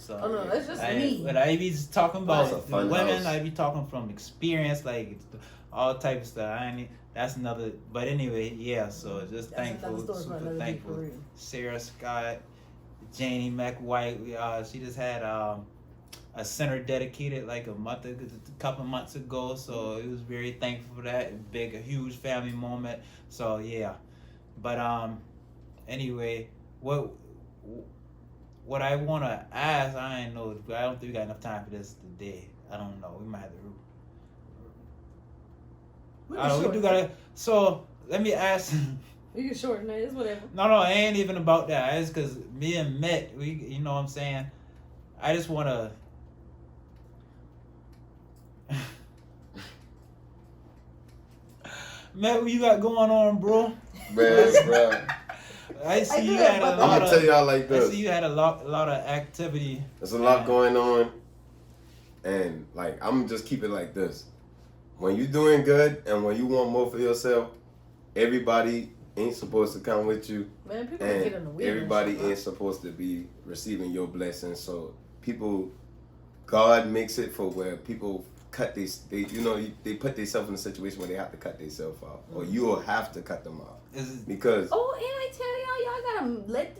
Speaker 1: So.
Speaker 2: Oh no, that's just me.
Speaker 1: But I be talking about the women.
Speaker 3: House.
Speaker 1: I be talking from experience, like all type of stuff. That's another. But anyway, yeah. So just thankful, super thankful. Sarah Scott, Janie McWhite. She just had a center dedicated like a couple months ago. So it was very thankful for that. A huge family moment. So yeah. But anyway, what I wanna ask, I ain't know. I don't think we got enough time for this today. I don't know. We might have to. We do gotta. So let me ask.
Speaker 2: You can shorten it. It's whatever.
Speaker 1: No, it ain't even about that. It's because me and Met, you know what I'm saying. I just wanna. Met, what you got going on, bro?
Speaker 3: Man, bro.
Speaker 1: I see you had a lot.
Speaker 3: I'm gonna tell y'all like this.
Speaker 1: I see you had a lot of activity.
Speaker 3: There's a lot going on, and like I'm just keep it like this. When you doing good and when you want more for yourself, everybody ain't supposed to come with you.
Speaker 2: Man, people get in the weird.
Speaker 3: Everybody ain't supposed to be receiving your blessings. So God makes it for where people cut they put themselves in a situation where they have to cut themselves off, or you will have to cut them off because.
Speaker 2: Oh, and I tell y'all gotta let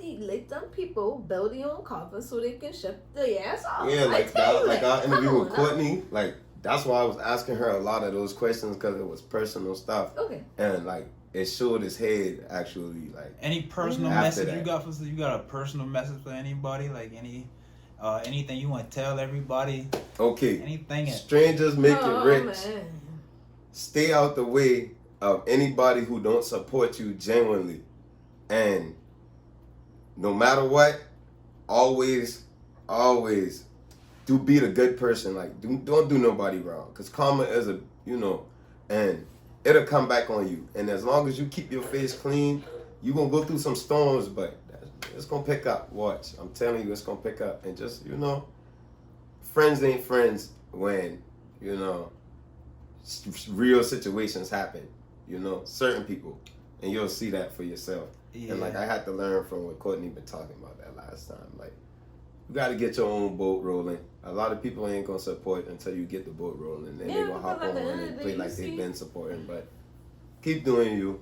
Speaker 2: them people build their own coffin so they can shut their ass off.
Speaker 3: Yeah, like our interview with Courtney, like. That's why I was asking her a lot of those questions because it was personal stuff.
Speaker 2: Okay.
Speaker 3: And like it showed his head actually like.
Speaker 1: Any personal message you got you got a personal message for anybody? Like anything you want to tell everybody?
Speaker 3: Okay.
Speaker 1: Anything.
Speaker 3: Strangers make you rich.
Speaker 2: Man.
Speaker 3: Stay out the way of anybody who don't support you genuinely, and no matter what, always. Be the good person. Like, don't do nobody wrong. Because karma is and it'll come back on you. And as long as you keep your face clean, you're going to go through some storms, but it's going to pick up. Watch. I'm telling you, it's going to pick up. And just, friends ain't friends when, real situations happen. Certain people. And you'll see that for yourself. Yeah. And, like, I had to learn from what Courtney been talking about that last time. Like, you got to get your own boat rolling. A lot of people ain't going to support until you get the boat rolling. Then they going to hop on and play like they've been supporting. But keep doing you,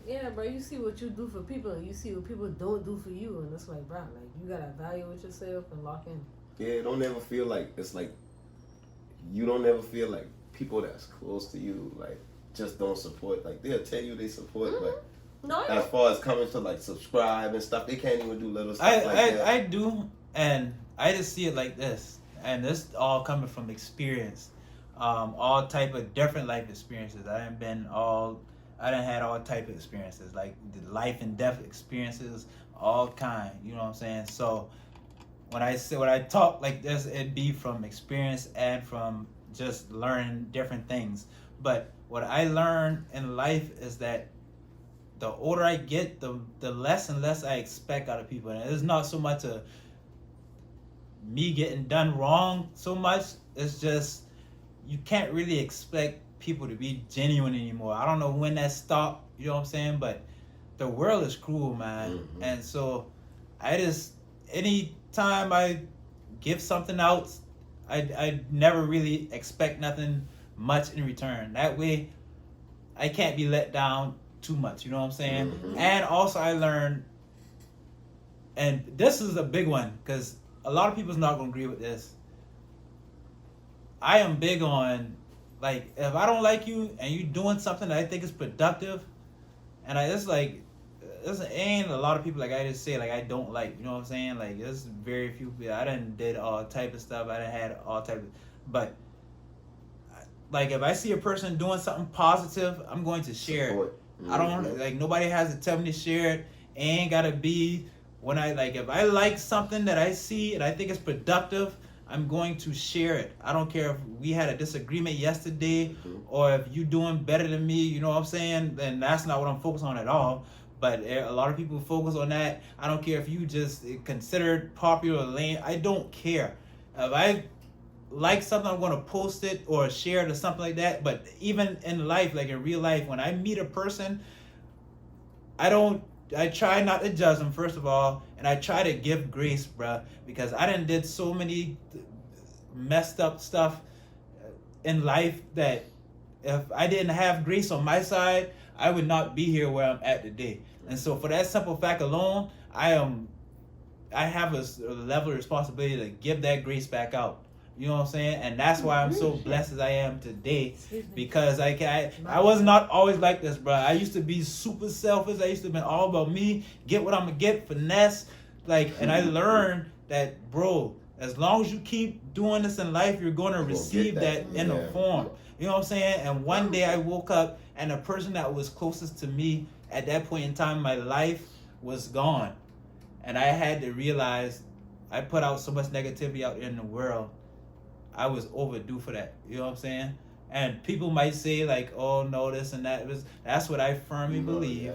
Speaker 2: Yeah, bro, you see what you do for people and you see what people don't do for you. And it's like, bro, like, you got to evaluate yourself and lock in.
Speaker 3: Yeah, don't ever feel like, it's like, you don't ever feel like people that's close to you, like, just don't support. Like, they'll tell you they support, but as far as coming to, like, subscribe and stuff, they can't even do little stuff like that.
Speaker 1: I do. And I just see it like this, and this all coming from experience, all type of different life experiences. I done had all type of experiences, like the life and death experiences, all kind. You know what I'm saying? So when I talk like this, it be from experience and from just learning different things. But what I learned in life is that the older I get, the less and less I expect out of people, and it's not so much me getting done wrong so much. It's just you can't really expect people to be genuine anymore. I don't know when that stopped, you know what I'm saying, but the world is cruel, man. Mm-hmm. And so anytime I give something out, I never really expect nothing much in return. That way I can't be let down too much, you know what I'm saying? Mm-hmm. And also I learned, and this is a big one because a lot of people's not gonna agree with this. I am big on, like, if I don't like you and you doing something that I think is productive, and it's like ain't a lot of people, like I just say, like I don't like, you know what I'm saying? Like there's very few people. I done did all type of stuff. I done had all type of, but like if I see a person doing something positive, I'm going to share it. I don't like, nobody has to tell me to share it. It ain't gotta be when I like, if I like something that I see and I think it's productive, I'm going to share it. I don't care if we had a disagreement yesterday or if you doing better than me, you know what I'm saying? Then that's not what I'm focused on at all. But a lot of people focus on that. I don't care if you just considered popular or lame. I don't care. If I like something, I'm going to post it or share it or something like that. But even in life, like in real life, when I meet a person, I try not to judge them, first of all, and I try to give grace, bruh, because I done did so many messed up stuff in life that if I didn't have grace on my side, I would not be here where I'm at today. And so for that simple fact alone, I have a level of responsibility to give that grace back out. You know what I'm saying? And that's why I'm so blessed as I am today, because I was not always like this, bro. I used to be super selfish. I used to be all about me, get what I'm gonna get, finesse, like. And I learned that, bro, as long as you keep doing this in life, you're gonna receive that in a form. You know what I'm saying? And one day I woke up, and the person that was closest to me at that point in time in my life was gone, and I had to realize I put out so much negativity out there in the world. I was overdue for that. You know what I'm saying? And people might say like, oh no, this and that. That's what I firmly believe.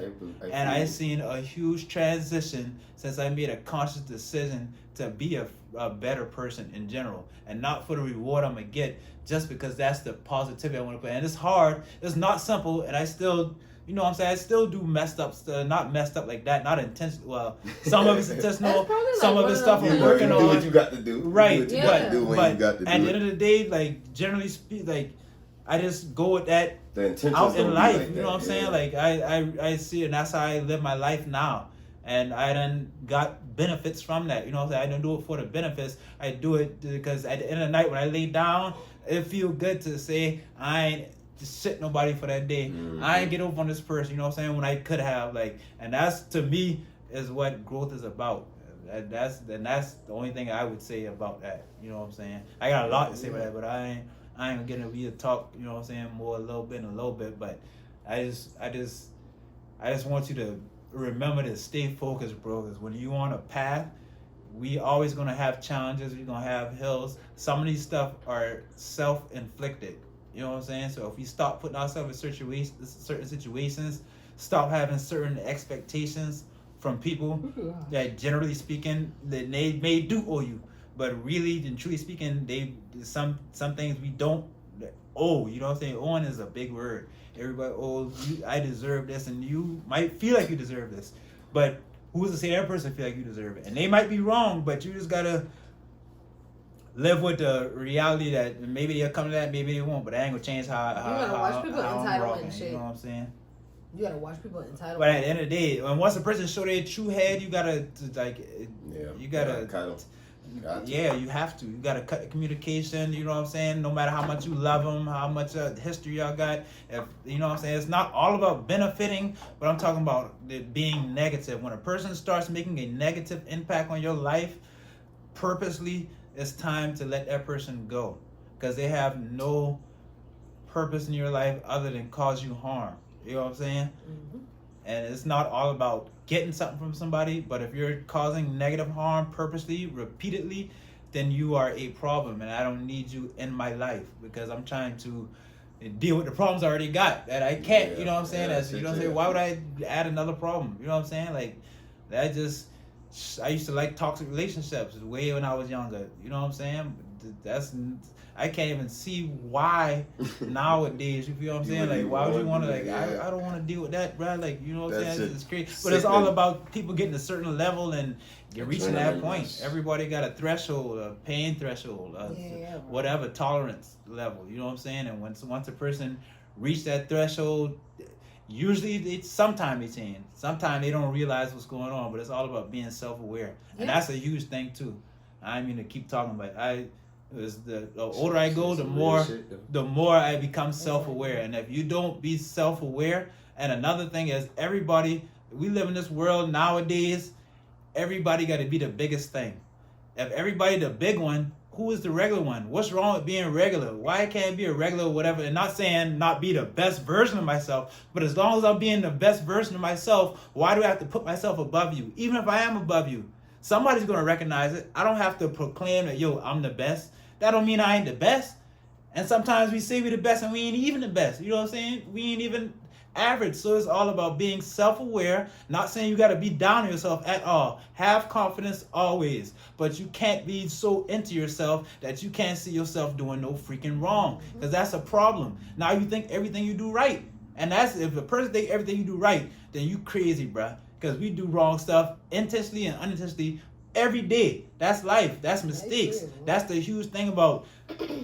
Speaker 1: And I've seen a huge transition since I made a conscious decision to be a better person in general. And not for the reward I'm going to get, just because that's the positivity I want to put. And it's hard. It's not simple. And I still, you know what I'm saying? I still do messed up stuff. Not messed up like that. Not intentional. Well, some of it's intentional. Some of it's stuff I'm working on.
Speaker 3: Do what you got to do.
Speaker 1: Right.
Speaker 3: Do what you got to do.
Speaker 1: At the end of the day, like, generally speaking, like, I just go with that out in life. Like, you know what I'm saying? Like, I see it, and that's how I live my life now. And I done got benefits from that. You know what I'm saying? I don't do it for the benefits. I do it because at the end of the night, when I lay down, it feels good to say, I ain't shit nobody for that day. I ain't get over on this person, you know what I'm saying, when I could have, like. And that's, to me, is what growth is about. That's the only thing I would say about that. You know what I'm saying? I got a lot to say about that, but I ain't gonna be a talk, you know what I'm saying, more a little bit, but I just want you to remember to stay focused, bro, because when you on a path, we always gonna have challenges, we're gonna have hills. Some of these stuff are self-inflicted. You know what I'm saying? So if we stop putting ourselves in certain situations, stop having certain expectations from people that, generally speaking, that they may do owe you, but really and truly speaking, they some things we don't owe. You know what I'm saying? Owing is a big word. Everybody owes you. I deserve this, and you might feel like you deserve this, but who's to say that person feel like you deserve it? And they might be wrong, but you just gotta live with the reality that maybe they'll come to that, maybe they won't, but that ain't gonna change how
Speaker 2: watch people entitled and shit.
Speaker 1: You know what I'm saying?
Speaker 2: You gotta watch people entitled.
Speaker 1: But at the end of the day, when once a person show their true head, you gotta you have to. You gotta cut the communication. You know what I'm saying? No matter how much you love them, how much history y'all got. If you know what I'm saying, it's not all about benefiting, but I'm talking about it being negative. When a person starts making a negative impact on your life, purposely, it's time to let that person go, because they have no purpose in your life other than cause you harm. You know what I'm saying? And it's not all about getting something from somebody, but if you're causing negative harm purposely, repeatedly, then you are a problem, and I don't need you in my life, because I'm trying to deal with the problems I already got that I can't. You know what I'm saying? You know what I'm saying? Why would I add another problem? You know what I'm saying? Like, that just. I used to like toxic relationships way when I was younger. You know what I'm saying? I can't even see why nowadays. You feel what I'm saying? Like, why would you want to, like, I don't want to deal with that, bro. Like, you know what I'm saying? It's crazy. But it's all about people getting a certain level and reaching that point. Everybody got a threshold, a pain threshold, whatever, tolerance level. You know what I'm saying? And once a person reach that threshold, usually sometimes they change. Sometimes they don't realize what's going on, but it's all about being self-aware. And that's a huge thing too. I mean, to keep talking about it. The older I go, the more I become self-aware. And if you don't be self-aware, and another thing is, everybody We live in this world nowadays. Everybody got to be the biggest thing. If everybody the big one, who is the regular one? What's wrong with being regular? Why can't I be a regular or whatever? And not saying not be the best version of myself, but as long as I'm being the best version of myself, why do I have to put myself above you? Even if I am above you, somebody's going to recognize it. I don't have to proclaim that, yo, I'm the best. That don't mean I ain't the best. And sometimes we say we the best and we ain't even the best. You know what I'm saying? We ain't even average. So it's all about being self-aware. Not saying you got to be down on yourself at all. Have confidence always. But you can't be so into yourself that you can't see yourself doing no freaking wrong. Because that's a problem. Now you think everything you do right. And that's, if a person think everything you do right, then you crazy, bruh. Because we do wrong stuff intentionally and unintentionally every day. That's life. That's mistakes. That's the huge thing about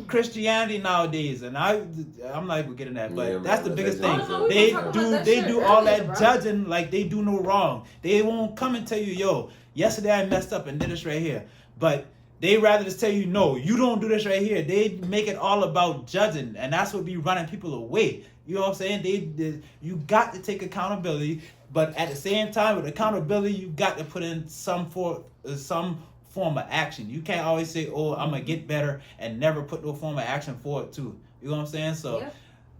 Speaker 1: Christianity nowadays. And I'm not even getting that, but that's the biggest thing. They do all that judging like they do no wrong. They won't come and tell you, yo, yesterday I messed up and did this right here. But they rather just tell you, no, you don't do this right here. They make it all about judging, and that's what be running people away. You know what I'm saying? You got to take accountability, but at the same time, with accountability, you got to put in some form of action. You can't always say, oh, I'm going to get better and never put no form of action for it too. You know what I'm saying? So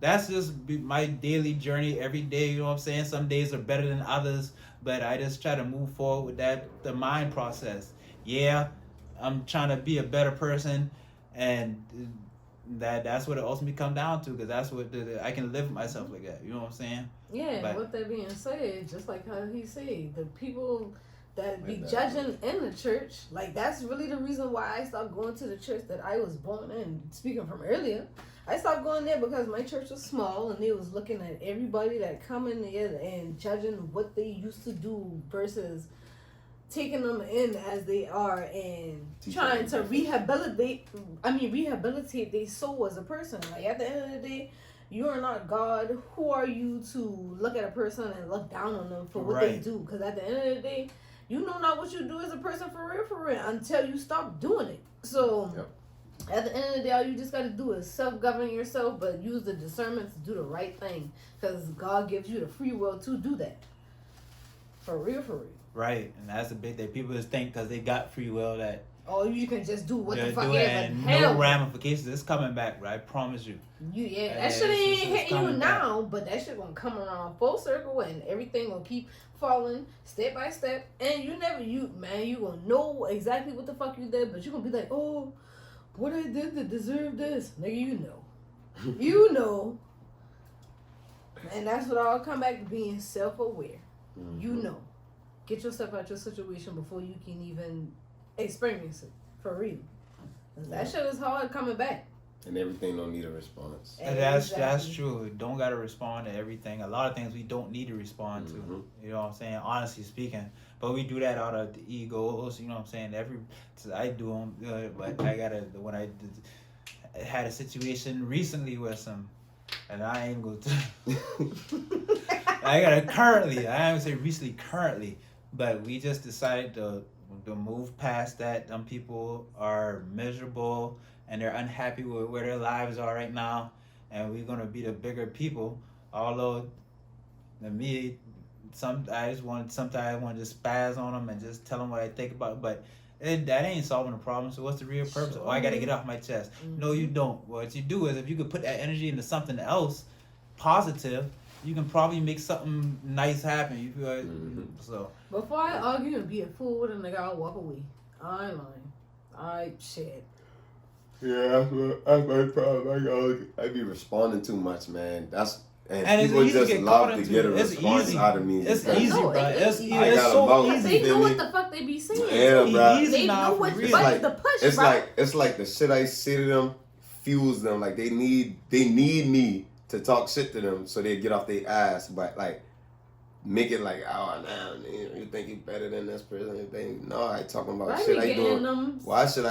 Speaker 1: that's just my daily journey every day. You know what I'm saying? Some days are better than others, but I just try to move forward with the mind process. Yeah, I'm trying to be a better person, and that's what it ultimately come down to, because that's what I can live with myself like that. You know what I'm saying?
Speaker 2: Yeah, but with that being said, just like how he said, the people that be judging in the church, like, that's really the reason why I stopped going to the church that I was born in. Speaking from earlier, I stopped going there because my church was small and they was looking at everybody that come in there and judging what they used to do versus taking them in as they are and trying to rehabilitate their soul as a person. Like, at the end of the day, you are not God. Who are you to look at a person and look down on them for what they do? Because at the end of the day, you know not what you do as a person for real, until you stop doing it. So at the end of the day, all you just got to do is self-govern yourself, but use the discernment to do the right thing, because God gives you the free will to do that. For real.
Speaker 1: Right, and that's the big thing. People just think because they got free will that
Speaker 2: you can just do what the fuck
Speaker 1: it, and no ramifications. It's coming back, right? I promise you.
Speaker 2: That shit ain't hitting you now, but that shit gonna come around full circle, and everything gonna keep falling step by step. And you gonna know exactly what the fuck you did, but you gonna be like, oh, what I did to deserve this, nigga. You know, and that's what I'll come back to, being self-aware. Mm-hmm. You know. Get yourself out your situation before you can even experience it for real. That shit is hard coming back.
Speaker 3: And everything don't need a response.
Speaker 1: And that's true. We don't gotta respond to everything. A lot of things we don't need to respond to. You know what I'm saying? Honestly speaking, but we do that out of the egos. You know what I'm saying? I do them, but I gotta. When I had a situation recently with some, and I ain't go to. I ain't gonna say recently, currently. But we just decided to move past that. Them people are miserable and they're unhappy with where their lives are right now, and we're gonna be the bigger people. Although, sometimes I want to just spaz on them and just tell them what I think about it. But that ain't solving the problem. So what's the real purpose? Oh, I gotta get off my chest. No, you don't. What you do is, if you could put that energy into something else positive, you can probably make something nice happen. You feel like, so.
Speaker 2: Before I argue and be a fool with a nigga, I'll walk away. I ain't lying. Shit.
Speaker 3: Yeah, that's my problem. I be responding too much, man. And people just love to get a response out of me.
Speaker 1: It's easy, bro. It's
Speaker 3: so
Speaker 2: easy. They know what the fuck they be saying.
Speaker 3: Yeah, bro.
Speaker 2: They know what the push,
Speaker 3: it's like the shit I say to them fuels them. Like, they need me to talk shit to them so they get off their ass, but like make it like, oh, nah, you think you better than this person? No, I talking about shit I doing. Why should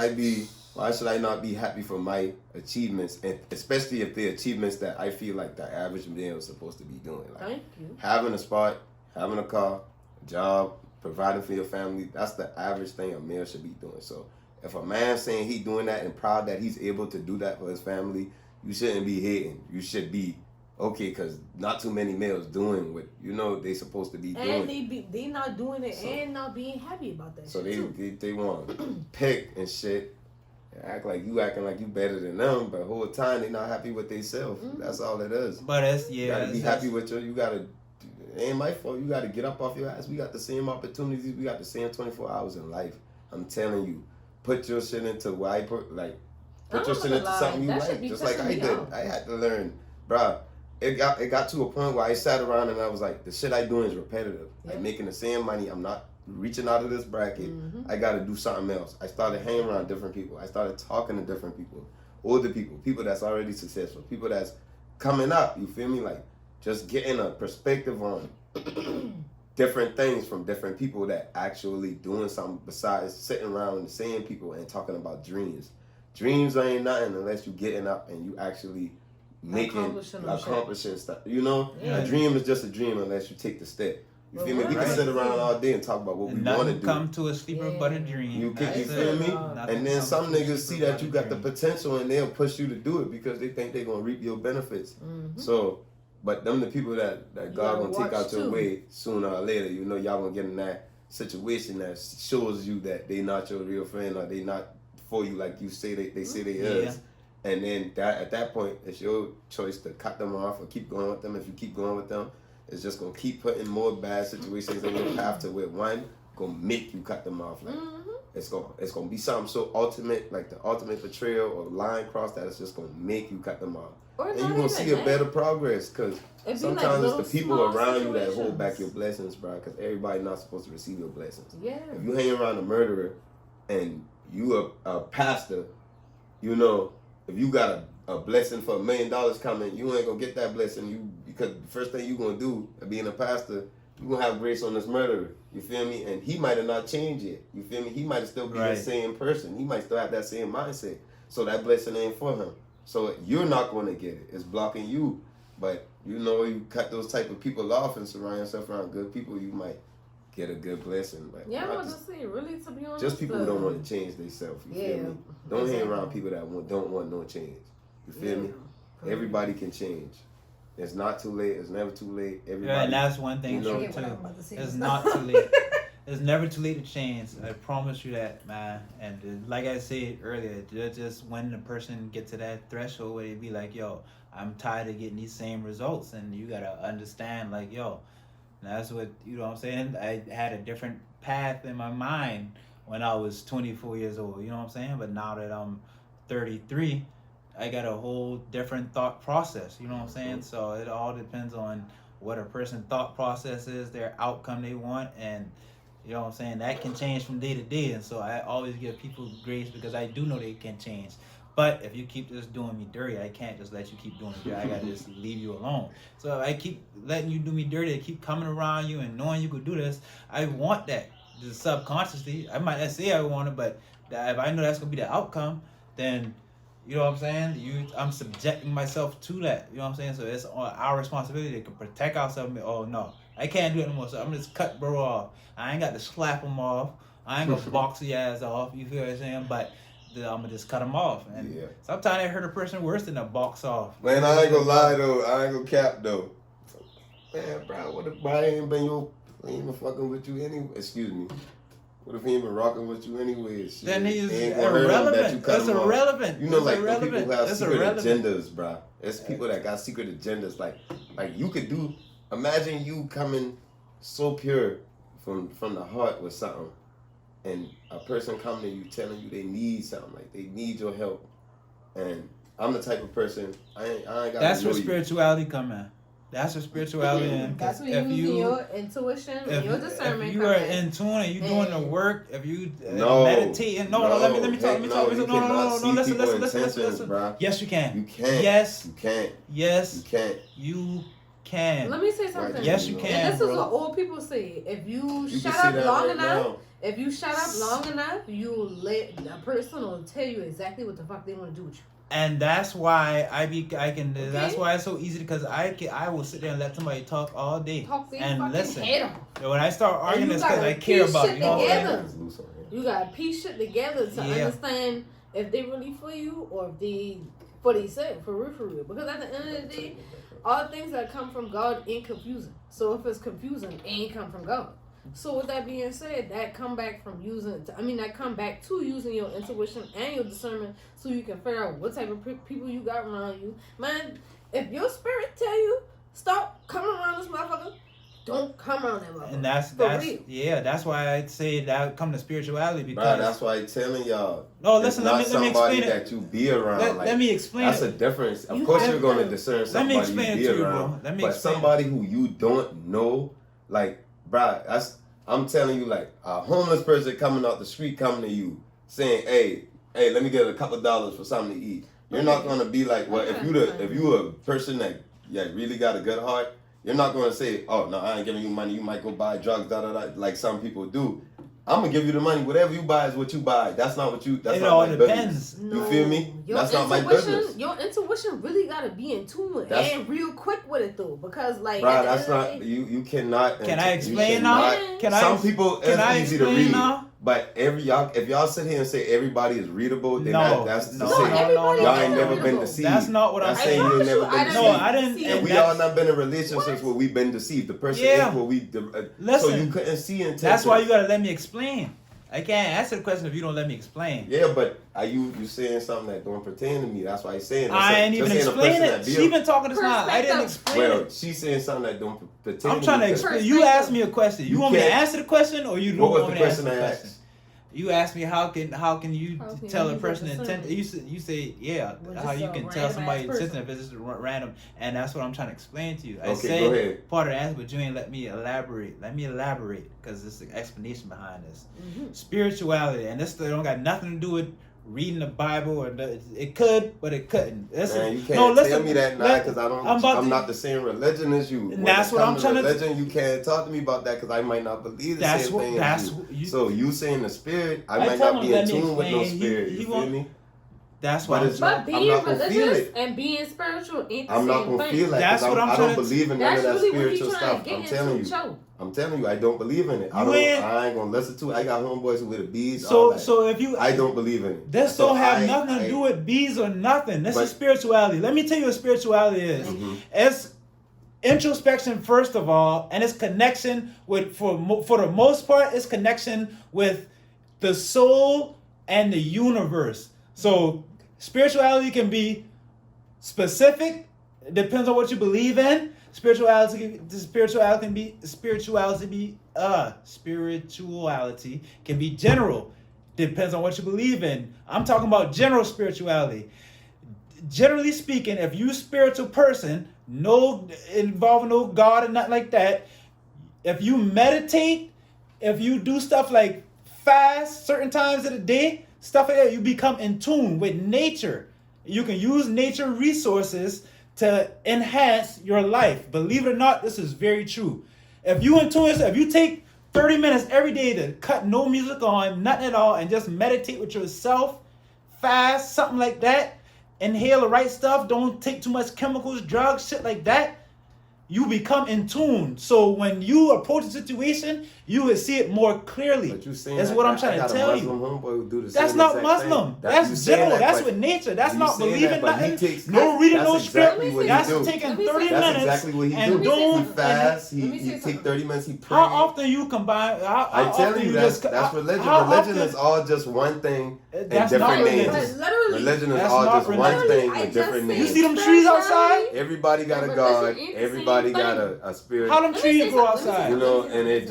Speaker 3: I not be happy for my achievements, and especially if they're achievements that I feel like the average male is supposed to be doing? Like,
Speaker 2: thank you.
Speaker 3: Having a spot, having a car, a job, providing for your family, that's the average thing a male should be doing. So if a man saying he doing that and proud that he's able to do that for his family, you shouldn't be hating. You should be okay, because not too many males doing what they supposed to be doing.
Speaker 2: And they not doing it and not being happy about that.
Speaker 3: So
Speaker 2: shit
Speaker 3: they want to pick and shit. Act like you acting like you better than them, but the whole time they not happy with themselves. That's all it is.
Speaker 1: But it's
Speaker 3: you gotta be happy with you gotta. It ain't my fault. You gotta get up off your ass. We got the same opportunities. We got the same 24 hours in life. I'm telling you, put your shit into put your shit into something you like. Just like I did. I had to learn, bruh. It got to a point where I sat around and I was like, the shit I doing is repetitive. I'm making the same money. I'm not reaching out of this bracket. I got to do something else. I started hanging around different people. I started talking to different people, older people that's already successful, people that's coming up. You feel me? Like just getting a perspective on different things from different people that actually doing something besides sitting around the same people and talking about dreams. Dreams ain't nothing unless you getting up and you actually accomplishing stuff. A dream is just a dream unless you take the step. You feel me? We can sit around all day and talk about what we want to do.
Speaker 1: Come to a sleeper but a dream.
Speaker 3: You feel me? And then some niggas see that you got the potential and they'll push you to do it because they think they're gonna reap your benefits. So, but them the people that God gonna take out your way sooner or later. Y'all gonna get in that situation that shows you that they not your real friend or they not for you like you say they say they is. And then at that point, it's your choice to cut them off or keep going with them. If you keep going with them, it's just gonna keep putting more bad situations in your path to where one gonna make you cut them off. Like it's gonna be something so ultimate, like the ultimate betrayal or line cross that it's just gonna make you cut them off. And you're gonna see a better progress because sometimes it's the people around you that hold back your blessings, bro. Because everybody not supposed to receive your blessings.
Speaker 2: Yeah.
Speaker 3: If you hang around a murderer and you a pastor, if you got a blessing for $1 million coming, you ain't gonna get that blessing. Because the first thing you gonna do, being a pastor, you gonna have grace on this murderer. You feel me? And he might have not changed yet. You feel me? He might have still be the same person. He might still have that same mindset. So that blessing ain't for him. So you're not gonna get it. It's blocking you. But you cut those type of people off and surround yourself around good people, you might get a good blessing. But
Speaker 2: I was just saying, really, to be honest.
Speaker 3: Just people who don't want to change themselves. You feel me? Don't hang around people that don't want no change. You feel me? Everybody can change. It's not too late. It's never too late. Everybody.
Speaker 1: And that's one thing true too. It's not too late. It's never too late to change. I promise you that, man. And like I said earlier, just when the person gets to that threshold where they be like, yo, I'm tired of getting these same results, and you gotta understand, like, yo, that's what, you know what I'm saying? I had a different path in my mind when I was 24 years old, you know what I'm saying? But now that I'm 33, I got a whole different thought process, you know what I'm saying? So it all depends on what a person's thought process is, their outcome they want, and you know what I'm saying? That can change from day to day. And so I always give people grace because I do know they can change. But if you keep just doing me dirty, I can't just let you keep doing me dirty. I gotta just leave you alone. So if I keep letting you do me dirty, I keep coming around you and knowing you could do this, I want that. Just subconsciously. I might not say I want it, but if I know that's gonna be the outcome, then you know what I'm saying? I'm subjecting myself to that. You know what I'm saying? So it's our responsibility to protect ourselves. Oh no, I can't do it anymore. So I'm just cut bro off. I ain't got to slap him off. I ain't gonna box your ass off. You feel what I'm saying? But I'm gonna just cut him off. And sometimes I hurt a person worse than a box off.
Speaker 3: Man, I ain't gonna lie though. I ain't gonna cap though. Man, bro, what if I ain't been fucking with you anyway? Excuse me. What if he ain't been rocking with you anyways?
Speaker 1: Then he's irrelevant. That's irrelevant.
Speaker 3: You know, like the people who have secret agendas, bro. It's people that got secret agendas. Like you could do. Imagine you coming so pure from the heart with something, and a person coming to you telling you they need something, like they need your help. And I'm the type of person I ain't got.
Speaker 1: That's where spirituality come in. That's where spirituality in.
Speaker 2: That's where you use your intuition and your discernment.
Speaker 1: If you are in tune and you doing the work, if you meditating, let me talk. Listen.
Speaker 3: Bro.
Speaker 1: Yes, you can.
Speaker 3: You can.
Speaker 1: Yes,
Speaker 3: you can.
Speaker 1: Yes,
Speaker 3: you can.
Speaker 1: You can.
Speaker 2: Let me say something.
Speaker 1: Yes, you can.
Speaker 2: And this is what old people say. If you shut up long enough, you let that person will tell you exactly what the fuck they want to do with you.
Speaker 1: And that's why that's why it's so easy, because I will sit there and let somebody talk all day and listen. When I start arguing, it's because I care about you. You gotta piece shit together to understand if they really for you or if they for themselves, for real. Because at the end of the day,
Speaker 2: all things that come from God ain't confusing. So if it's confusing, it ain't come from God. So with that being said, that come back to using your intuition and your discernment, so you can figure out what type of people you got around you. Man, if your spirit tell you stop coming around this motherfucker, don't come around that motherfucker.
Speaker 1: And that's why I say that come to spirituality, because
Speaker 3: that's why I'm telling y'all.
Speaker 1: No, listen, let me explain it.
Speaker 3: That you be around.
Speaker 1: Let me explain.
Speaker 3: That's a difference. Of course, you're going to discern somebody you be around, but somebody who you don't know, like, bro, I'm telling you, like, a homeless person coming out the street coming to you saying, hey, let me get a couple dollars for something to eat. You're not going to be like, well, if you a person that really got a good heart, you're not going to say, oh, no, I ain't giving you money. You might go buy drugs, like some people do. I'm going to give you the money. Whatever you buy is what you buy. That's not what you, that's not my business. No, you feel me? That's not my business.
Speaker 2: Your intuition really got to be in tune and real quick with it, though. Because, like,
Speaker 3: bro, that's not, you cannot.
Speaker 1: Can I explain now?
Speaker 3: Some people, it's easy to read. Now? But if y'all sit here and say everybody is readable, then that's to say y'all ain't never been deceived.
Speaker 1: That's not what I'm saying.
Speaker 3: You never been deceived.
Speaker 1: No, I didn't.
Speaker 3: And we all not been in relationships where we've been deceived. The person is where we.
Speaker 1: Listen,
Speaker 3: so you couldn't see intentions.
Speaker 1: That's why you gotta let me explain. I can't answer the question if you don't let me explain.
Speaker 3: Yeah, but are you saying something that don't pertain to me? That's why he's saying.
Speaker 1: I ain't even explain it. She been talking this now. I didn't explain it.
Speaker 3: Well, she's saying something that don't pertain to me.
Speaker 1: I'm trying to explain. You asked me a question. You want me to answer the question, or you don't want me to answer the question? You asked me how can you tell a person intent? You say how you can tell somebody intention if it's just random, and that's what I'm trying to explain to you. I said part of the answer, but you ain't let me elaborate. Let me elaborate, because there's an explanation behind this. Spirituality, and this don't got nothing to do with reading the Bible, or it could, but it couldn't.
Speaker 3: Man, you can't tell me that now, because I'm not the same religion as you.
Speaker 1: And that's what I'm trying to.
Speaker 3: Religion, you can't talk to me about that, because I might not believe the same thing as you. So you saying the spirit, I might not be in tune with no spirit. You feel me?
Speaker 2: That's why. But being religious and being spiritual ain't the same thing. I'm not gonna feel that.
Speaker 1: That's what
Speaker 3: I don't believe in none of that spiritual stuff. I'm telling you, I don't believe in it. I ain't gonna listen to it. I got homeboys who with the bees.
Speaker 1: So if you,
Speaker 3: I don't believe in it.
Speaker 1: This don't have nothing to do with bees or nothing. This is spirituality. Let me tell you what spirituality is. It's introspection first of all, and it's connection with, for the most part, it's connection with the soul and the universe. So spirituality can be specific. It depends on what you believe in. Spirituality can be general. Depends on what you believe in. I'm talking about general spirituality. Generally speaking, if you a spiritual person, no involving no God or nothing like that, if you meditate, if you do stuff like fast certain times of the day, stuff like that, you become in tune with nature. You can use nature resources to enhance your life. Believe it or not, this is very true. If you in tune, if you take 30 minutes every day to cut no music on, nothing at all, and just meditate with yourself, fast, something like that, inhale the right stuff, don't take too much chemicals, drugs, shit like that, you become in tune. So when you approach a situation, you will see it more clearly.
Speaker 3: But you saying
Speaker 1: that's what I'm trying to tell you. That's not Muslim. That's general. That's with nature. That's not believing nothing. No reading no script. That's taking 30 minutes.
Speaker 3: That's exactly what he do. He fast. He take 30 minutes. He pray.
Speaker 1: How often you combine?
Speaker 3: I tell you, that's religion. Religion is all just one thing and different names. Religion is all just one thing with different names.
Speaker 1: You see them trees outside?
Speaker 3: Everybody got a God. Everybody got a spirit.
Speaker 1: How them trees grow outside?
Speaker 3: You know, and it's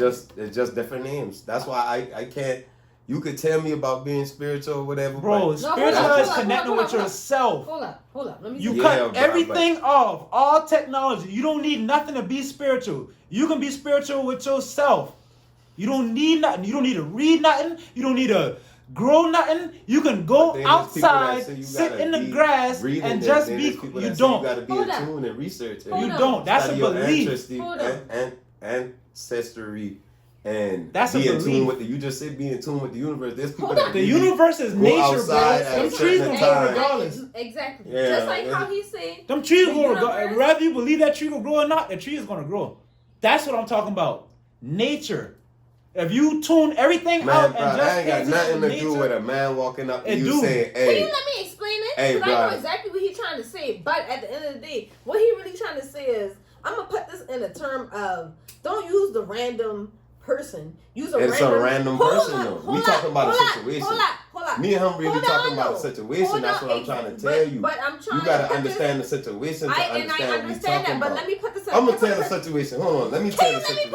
Speaker 3: just different names. That's why I can't. You could tell me about being spiritual or whatever.
Speaker 1: Bro, spiritual is connecting with yourself.
Speaker 2: Hold up. Let me
Speaker 1: you cut everything off, all technology. You don't need nothing to be spiritual. You can be spiritual with yourself. You don't need nothing. You don't need to read nothing. You don't need to grow nothing. You can go outside, sit in the grass, and just be. You don't.
Speaker 3: You got to be in tune and research.
Speaker 1: You don't. That's a belief.
Speaker 3: Ancestry. And
Speaker 1: that's
Speaker 3: be in tune with you just said be in tune with the universe. There's people
Speaker 1: that the universe is nature, bro. Them trees will grow regardless.
Speaker 2: Exactly. Yeah, just like how he said.
Speaker 1: Them trees will grow regardless. Whether you believe that tree will grow or not, the tree is gonna grow. That's what I'm talking about. Nature. If you tune everything out and just
Speaker 3: I ain't got nothing to do with a man walking up to you saying, "Hey."
Speaker 2: Can you let me explain it?
Speaker 3: Hey,
Speaker 2: I know exactly what he's trying trying to say. But at the end of the day, what he really trying to say is, I'm gonna put this in the term of don't use the random person. Use a
Speaker 3: random person though. We talking about a situation.
Speaker 2: Hold on.
Speaker 3: Me and him really talking about a situation. That's what I'm trying to tell you.
Speaker 2: But I'm trying.
Speaker 3: You gotta understand the situation to understand what we're talking about.
Speaker 2: But let me put this.
Speaker 3: I'm gonna tell the situation. Hold on. Let me tell the situation.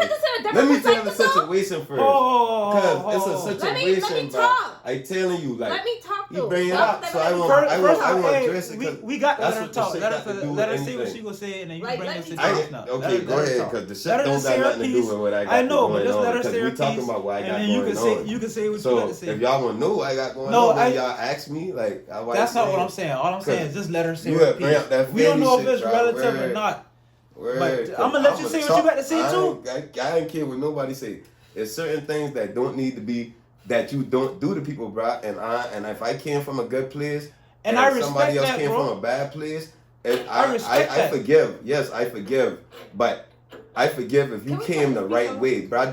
Speaker 3: Let me tell the situation first. Because it's a situation.
Speaker 2: Let me talk.
Speaker 3: I telling you, like.
Speaker 2: Let me talk.
Speaker 3: You bring it up, so I want to address it.
Speaker 1: We got
Speaker 3: that's
Speaker 1: what talk. Let her say what she gonna say, and then you bring your situation up.
Speaker 3: Okay, go ahead, because the shit don't got nothing to do with what I got.
Speaker 1: I know, but just let her
Speaker 3: because
Speaker 1: say her
Speaker 3: we talking
Speaker 1: piece,
Speaker 3: about what I got
Speaker 1: and then
Speaker 3: going on.
Speaker 1: You can say what
Speaker 3: so
Speaker 1: you got to say.
Speaker 3: If y'all want to know what I got going on, then y'all ask me. Like,
Speaker 1: that's not what I'm saying. All I'm saying is just let her say her piece.
Speaker 3: We
Speaker 1: don't know if it's relative or not. But I'm gonna let you say what you got to say too.
Speaker 3: I don't care what nobody say. There's certain things that don't need to be. That you don't do to people, bro. And if I came from a good place,
Speaker 1: and I respect
Speaker 3: somebody else
Speaker 1: that,
Speaker 3: came
Speaker 1: bro.
Speaker 3: from a bad place, and
Speaker 1: I
Speaker 3: forgive. Yes, I forgive. But I forgive if you came the right way, bro.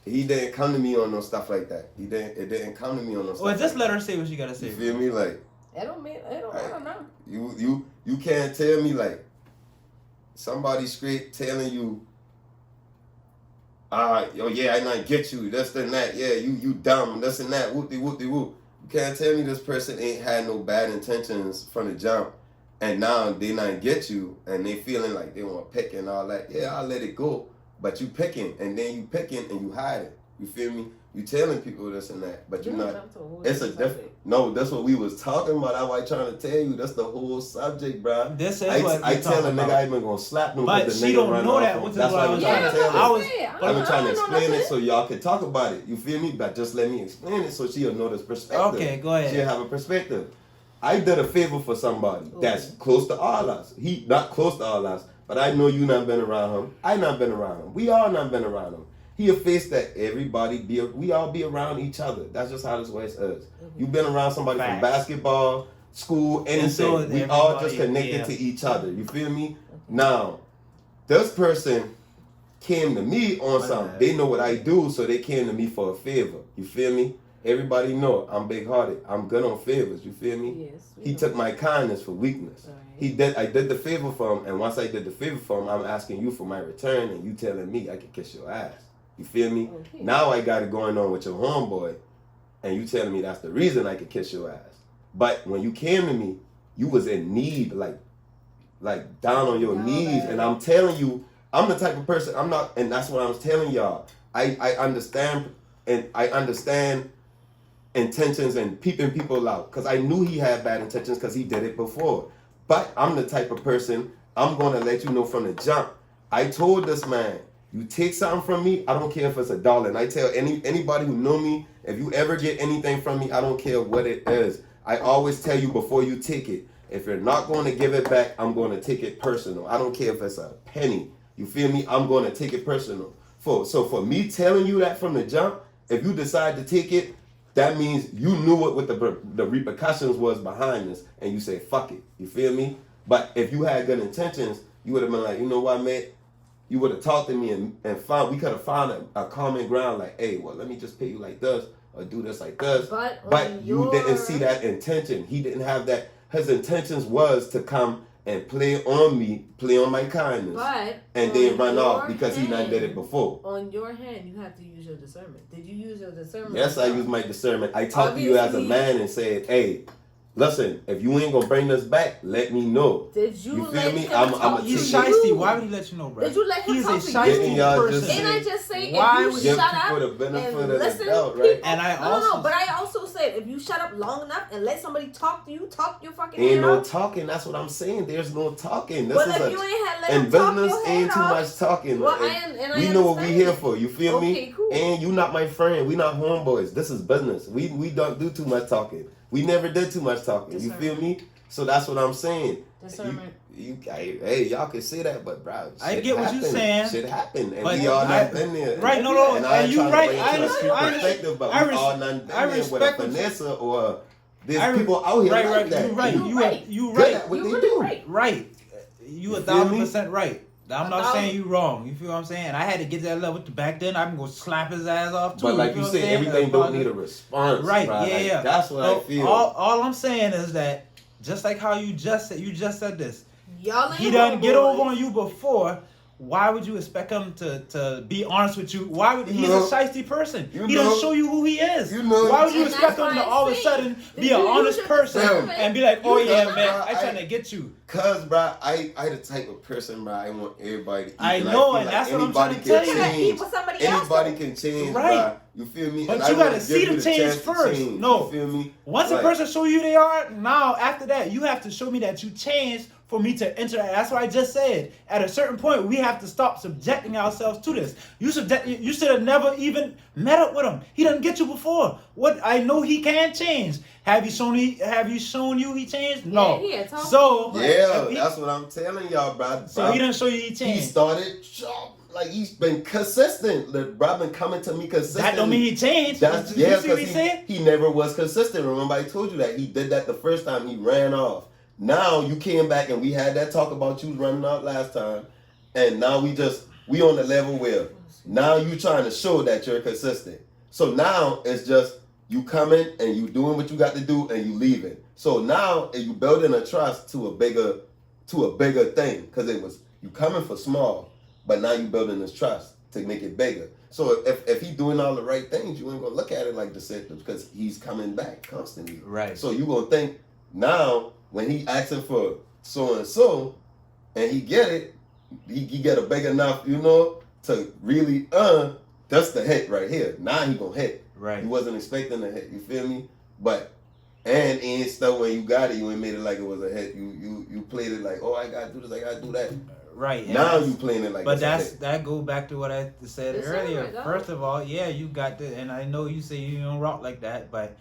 Speaker 3: He didn't come to me on no stuff like that. It didn't come to me on no stuff.
Speaker 1: Well, just let her say what she gotta say.
Speaker 3: You feel me? Like
Speaker 2: I don't know.
Speaker 3: You can't tell me like somebody straight telling you. Yeah, I not get you, this and that, yeah, you dumb, this and that, whoop-de whoop-de whoop. You can't tell me this person ain't had no bad intentions from the jump, and now they not get you, and they feeling like they want to pick and all that. Yeah, I'll let it go, but you picking, and then you picking, and you hiding. You feel me? You telling people this and that, but you're not. It's a different. No, that's what we was talking about. I was trying to tell you. That's the whole subject, bro.
Speaker 1: This is what
Speaker 3: I tell a nigga I ain't gonna slap no.
Speaker 1: But she don't know that.
Speaker 3: That's why I'm trying to tell her.
Speaker 2: I've
Speaker 3: been trying to explain it so y'all can talk about it. You feel me? But just let me explain it so she'll know this perspective.
Speaker 1: Okay, go ahead.
Speaker 3: She'll have a perspective. I did a favor for somebody that's close to all us. He not close to all us, but I know you not been around him. I not been around him. We all not been around him. He a face that we all be around each other. That's just how this West is. Mm-hmm. You been around somebody from basketball, school, anything. So we all just connected to each other. You feel me? Now, this person came to me on something. They know what I do, so they came to me for a favor. You feel me? Everybody know I'm big-hearted. I'm good on favors. You feel me? Yes. He took my kindness for weakness. Right. I did the favor for him, and once I did the favor for him, I'm asking you for my return, and you telling me I can kiss your ass. You feel me? Okay. Now I got it going on with your homeboy, and you telling me that's the reason I could kiss your ass. But when you came to me, you was in need, like down on your knees, and I'm telling you, I'm the type of person, I'm not, and that's what I was telling y'all. I understand, and I understand intentions and peeping people out, because I knew he had bad intentions because he did it before. But I'm the type of person, I'm going to let you know from the jump. I told this man, you take something from me, I don't care if it's $1. And I tell anybody who know me, if you ever get anything from me, I don't care what it is. I always tell you before you take it, if you're not going to give it back, I'm going to take it personal. I don't care if it's a penny. You feel me? I'm going to take it personal. So for me telling you that from the jump, if you decide to take it, that means you knew what the repercussions was behind this, and you say, fuck it. You feel me? But if you had good intentions, you would have been like, you know what, man? You would have talked to me and we could have found a common ground, like, hey, well, let me just pay you like this or do this like this. But you didn't see that intention. He didn't have that. His intentions was to come and play on me, play on my kindness, and then run off because he not did it before.
Speaker 2: On your hand, you have to use your discernment. Did you use your discernment?
Speaker 3: Yes, I used my discernment. I talked to you as a man and said, hey, listen, if you ain't gonna bring this back, let me know.
Speaker 2: Did you
Speaker 3: feel me?
Speaker 1: He's shiesty. Why would he let you know, bro?
Speaker 2: Did you let him
Speaker 1: He's
Speaker 2: talk
Speaker 1: a shiesty person.
Speaker 2: Didn't I just say
Speaker 1: why
Speaker 2: if you shut up and listen, right?
Speaker 1: And I also
Speaker 2: but I also said if you shut up long enough and let somebody talk to you, talk your fucking
Speaker 3: ain't
Speaker 2: head
Speaker 3: no
Speaker 2: off.
Speaker 3: Talking. That's what I'm saying. There's no talking.
Speaker 2: Well, if you ain't had let him talk your head
Speaker 3: ain't too
Speaker 2: off,
Speaker 3: much talking.
Speaker 2: Well,
Speaker 3: we know what we here for. You feel me?
Speaker 2: Cool.
Speaker 3: And you not my friend. We not homeboys. This is business. We don't do too much talking. We never did too much talking. You feel me? So that's what I'm saying.
Speaker 2: Discernment.
Speaker 3: Hey, y'all can say that, but bro,
Speaker 1: I get what you're saying.
Speaker 3: Shit happened, and we all not been there.
Speaker 1: Right? No,
Speaker 3: and
Speaker 1: you right.
Speaker 3: I respect. But we all not been there with a finesse or there's people out here like that.
Speaker 1: You right.
Speaker 2: You
Speaker 1: Right. You 1,000% right. I'm not saying you wrong. You feel what I'm saying? I had to get to that level. Back then, I'm gonna slap his ass off too.
Speaker 3: But like you said, everything don't need a response.
Speaker 1: Right?
Speaker 3: Bro.
Speaker 1: Yeah.
Speaker 3: That's what I feel.
Speaker 1: All I'm saying is that just like how you just said this.
Speaker 2: Y'all
Speaker 1: He done get over on you before. Why would you expect him to be honest with you? Why would he's a shiesty person? He doesn't show you who he is. Why would you expect him to all of a sudden be an honest person and be like, oh yeah, man, I trying to get you?
Speaker 3: Cause, bro, I the type of person, bro, I want everybody to eat.
Speaker 1: I know, and that's what I'm trying to tell you.
Speaker 3: Anybody can change, right? Bro. You feel me?
Speaker 1: But you gotta see them change first. No,
Speaker 3: you feel me?
Speaker 1: Once a person show you they are, now after that, you have to show me that you changed for me to interact. That's what I just said. At a certain point, we have to stop subjecting ourselves to this. You should have never even met up with him. He doesn't get you before. What I know he can change. Have you shown you he changed? No.
Speaker 2: Yeah,
Speaker 1: so
Speaker 3: that's what I'm telling y'all, bro.
Speaker 1: So he didn't show you he changed.
Speaker 3: He started like he's been consistent. The bro been coming to me consistent.
Speaker 1: That don't mean he changed.
Speaker 3: That's because he never was consistent. Remember I told you that he did that the first time. He ran off. Now you came back and we had that talk about you running out last time, and now we on the level where now you trying to show that you're consistent. So now it's just you coming and you doing what you got to do and you leaving. So now you building a trust to a bigger thing, because it was you coming for small, but now you building this trust to make it bigger. So if he doing all the right things, you ain't gonna look at it like deceptive, because he's coming back constantly.
Speaker 1: Right.
Speaker 3: So you gonna think now, when he asking for so and so, and he get it, he get a big enough, to really that's the hit right here. Now he gonna hit.
Speaker 1: Right.
Speaker 3: He wasn't expecting a hit. You feel me? But and stuff when you got it, you ain't made it like it was a hit. You played it like, oh, I gotta do this, I gotta do that.
Speaker 1: Right.
Speaker 3: Now you playing it like.
Speaker 1: But that go back to what I said earlier. First of all, yeah, you got the, and I know you say you don't rock like that, but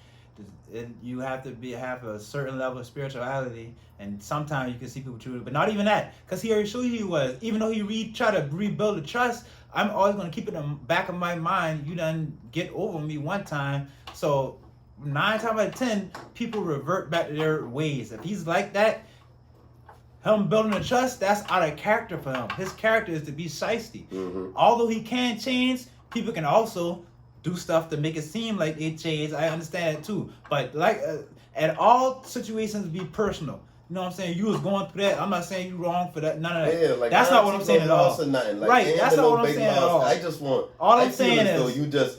Speaker 1: you have to have a certain level of spirituality, and sometimes you can see people truly, but not even that, because he already showed you he was. Even though he tried to rebuild the trust, I'm always going to keep it in the back of my mind. You done get over me one time, so 9 times out of 10, people revert back to their ways. If he's like that, him building a trust, that's out of character for him. His character is to be shiesty. Mm-hmm. Although he can change, people can also do stuff to make it seem like they changed. I understand it too, but like at all situations, be personal. You know what I'm saying? You was going through that. I'm not saying you wrong for that. None of that. Yeah, like that's not what I'm saying at all. Like, right? That's not what I'm saying at all.
Speaker 3: I just want.
Speaker 1: All I'm saying is,
Speaker 3: though, you just.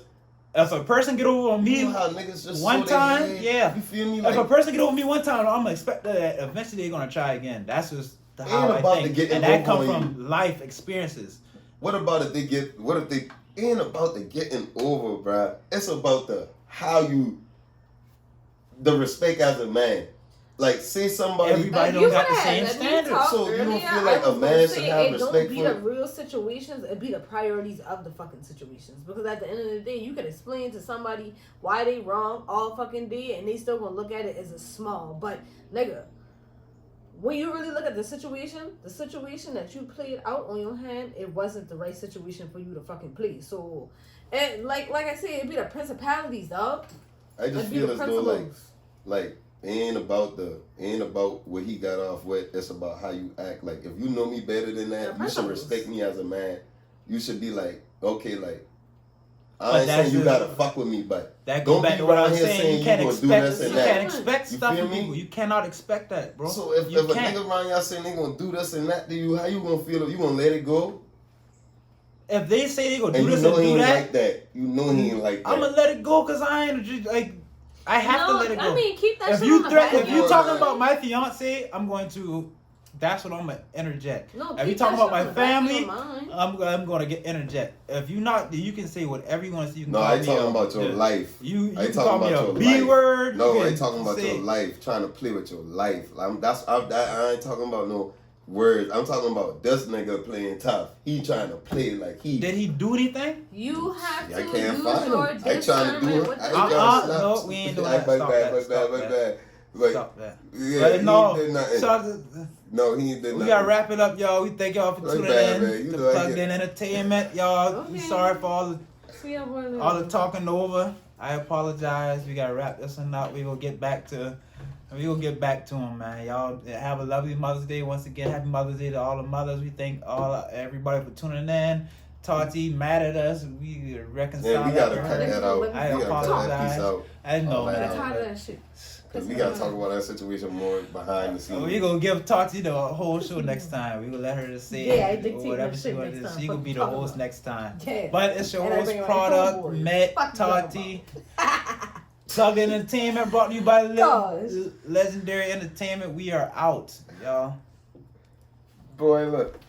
Speaker 1: If a person get over on me
Speaker 3: how niggas just
Speaker 1: one time,
Speaker 3: yeah. You feel me? Like,
Speaker 1: if a person get over me one time, I'm gonna expect that eventually they're gonna try again. That's just how I think, and that comes from life experiences.
Speaker 3: What about if they get? What if they? Ain't about the getting over, bruh. It's about the respect as a man. Like, say somebody.
Speaker 1: Everybody don't got the same standards.
Speaker 3: So you don't feel like a man should have respect for it?
Speaker 2: It don't be the real situations, it be the priorities of the fucking situations. Because at the end of the day, you can explain to somebody why they wrong all fucking day, and they still gonna look at it as a small. But, nigga, when you really look at the situation that you played out on your hand, it wasn't the right situation for you to fucking play. So, and like I said, it be the principalities, dog.
Speaker 3: I just feel as though like it ain't about what he got off with. It's about how you act. Like, if you know me better than that, you should respect me as a man. You should be like, okay, like, I ain't saying you gotta fuck with me, but
Speaker 1: that goes back to what I was saying. You can't expect stuff from people. You cannot expect that, bro.
Speaker 3: So if a nigga around y'all saying they gonna do this and that to you, how you gonna feel? You gonna let it go?
Speaker 1: If they say they gonna do this and do that,
Speaker 3: you know he ain't like that.
Speaker 1: I'm gonna let it go, because I ain't like. I have to let it go.
Speaker 2: I mean, keep that.
Speaker 1: If you talking about my fiance, I'm going to. That's what I'm gonna interject.
Speaker 2: No,
Speaker 1: if you talking about my family, I'm gonna get interject. If you not, you can say whatever you want to say. You can
Speaker 3: I ain't talking about your life.
Speaker 1: You can call me a B word.
Speaker 3: No, I ain't talking about your life. Trying to play with your life. I ain't talking about no words. I'm talking about this nigga playing tough. He trying to play like he.
Speaker 1: Did he do anything?
Speaker 2: You have to.
Speaker 3: I can't
Speaker 2: use
Speaker 3: find him.
Speaker 2: your
Speaker 3: I trying to do it.
Speaker 1: No, we ain't doing that. Stop that.
Speaker 3: Yeah, he did nothing. No, he ain't did nothing.
Speaker 1: We gotta wrap it up, y'all. We thank y'all for tuning in to Plugged In Entertainment, y'all. Okay. We sorry for all the talking over. I apologize. We gotta wrap this one up. We gonna get back to him, man. Y'all have a lovely Mother's Day. Once again, happy Mother's Day to all the mothers. We thank everybody for tuning in. Tati mad at us. We reconcile.
Speaker 3: Yeah, we gotta cut that out.
Speaker 1: I apologize. I know, man.
Speaker 2: I'm tired of that shit.
Speaker 3: Because we got to talk about that situation more behind the scenes.
Speaker 1: We're going to give Tati the whole show next time. We're going to let her say whatever she wants to. She going to be the host next time. Yeah. But it's your host product, Met Tati. Plug Entertainment brought to you by Legendary Entertainment. We are out, y'all.
Speaker 3: Boy, look.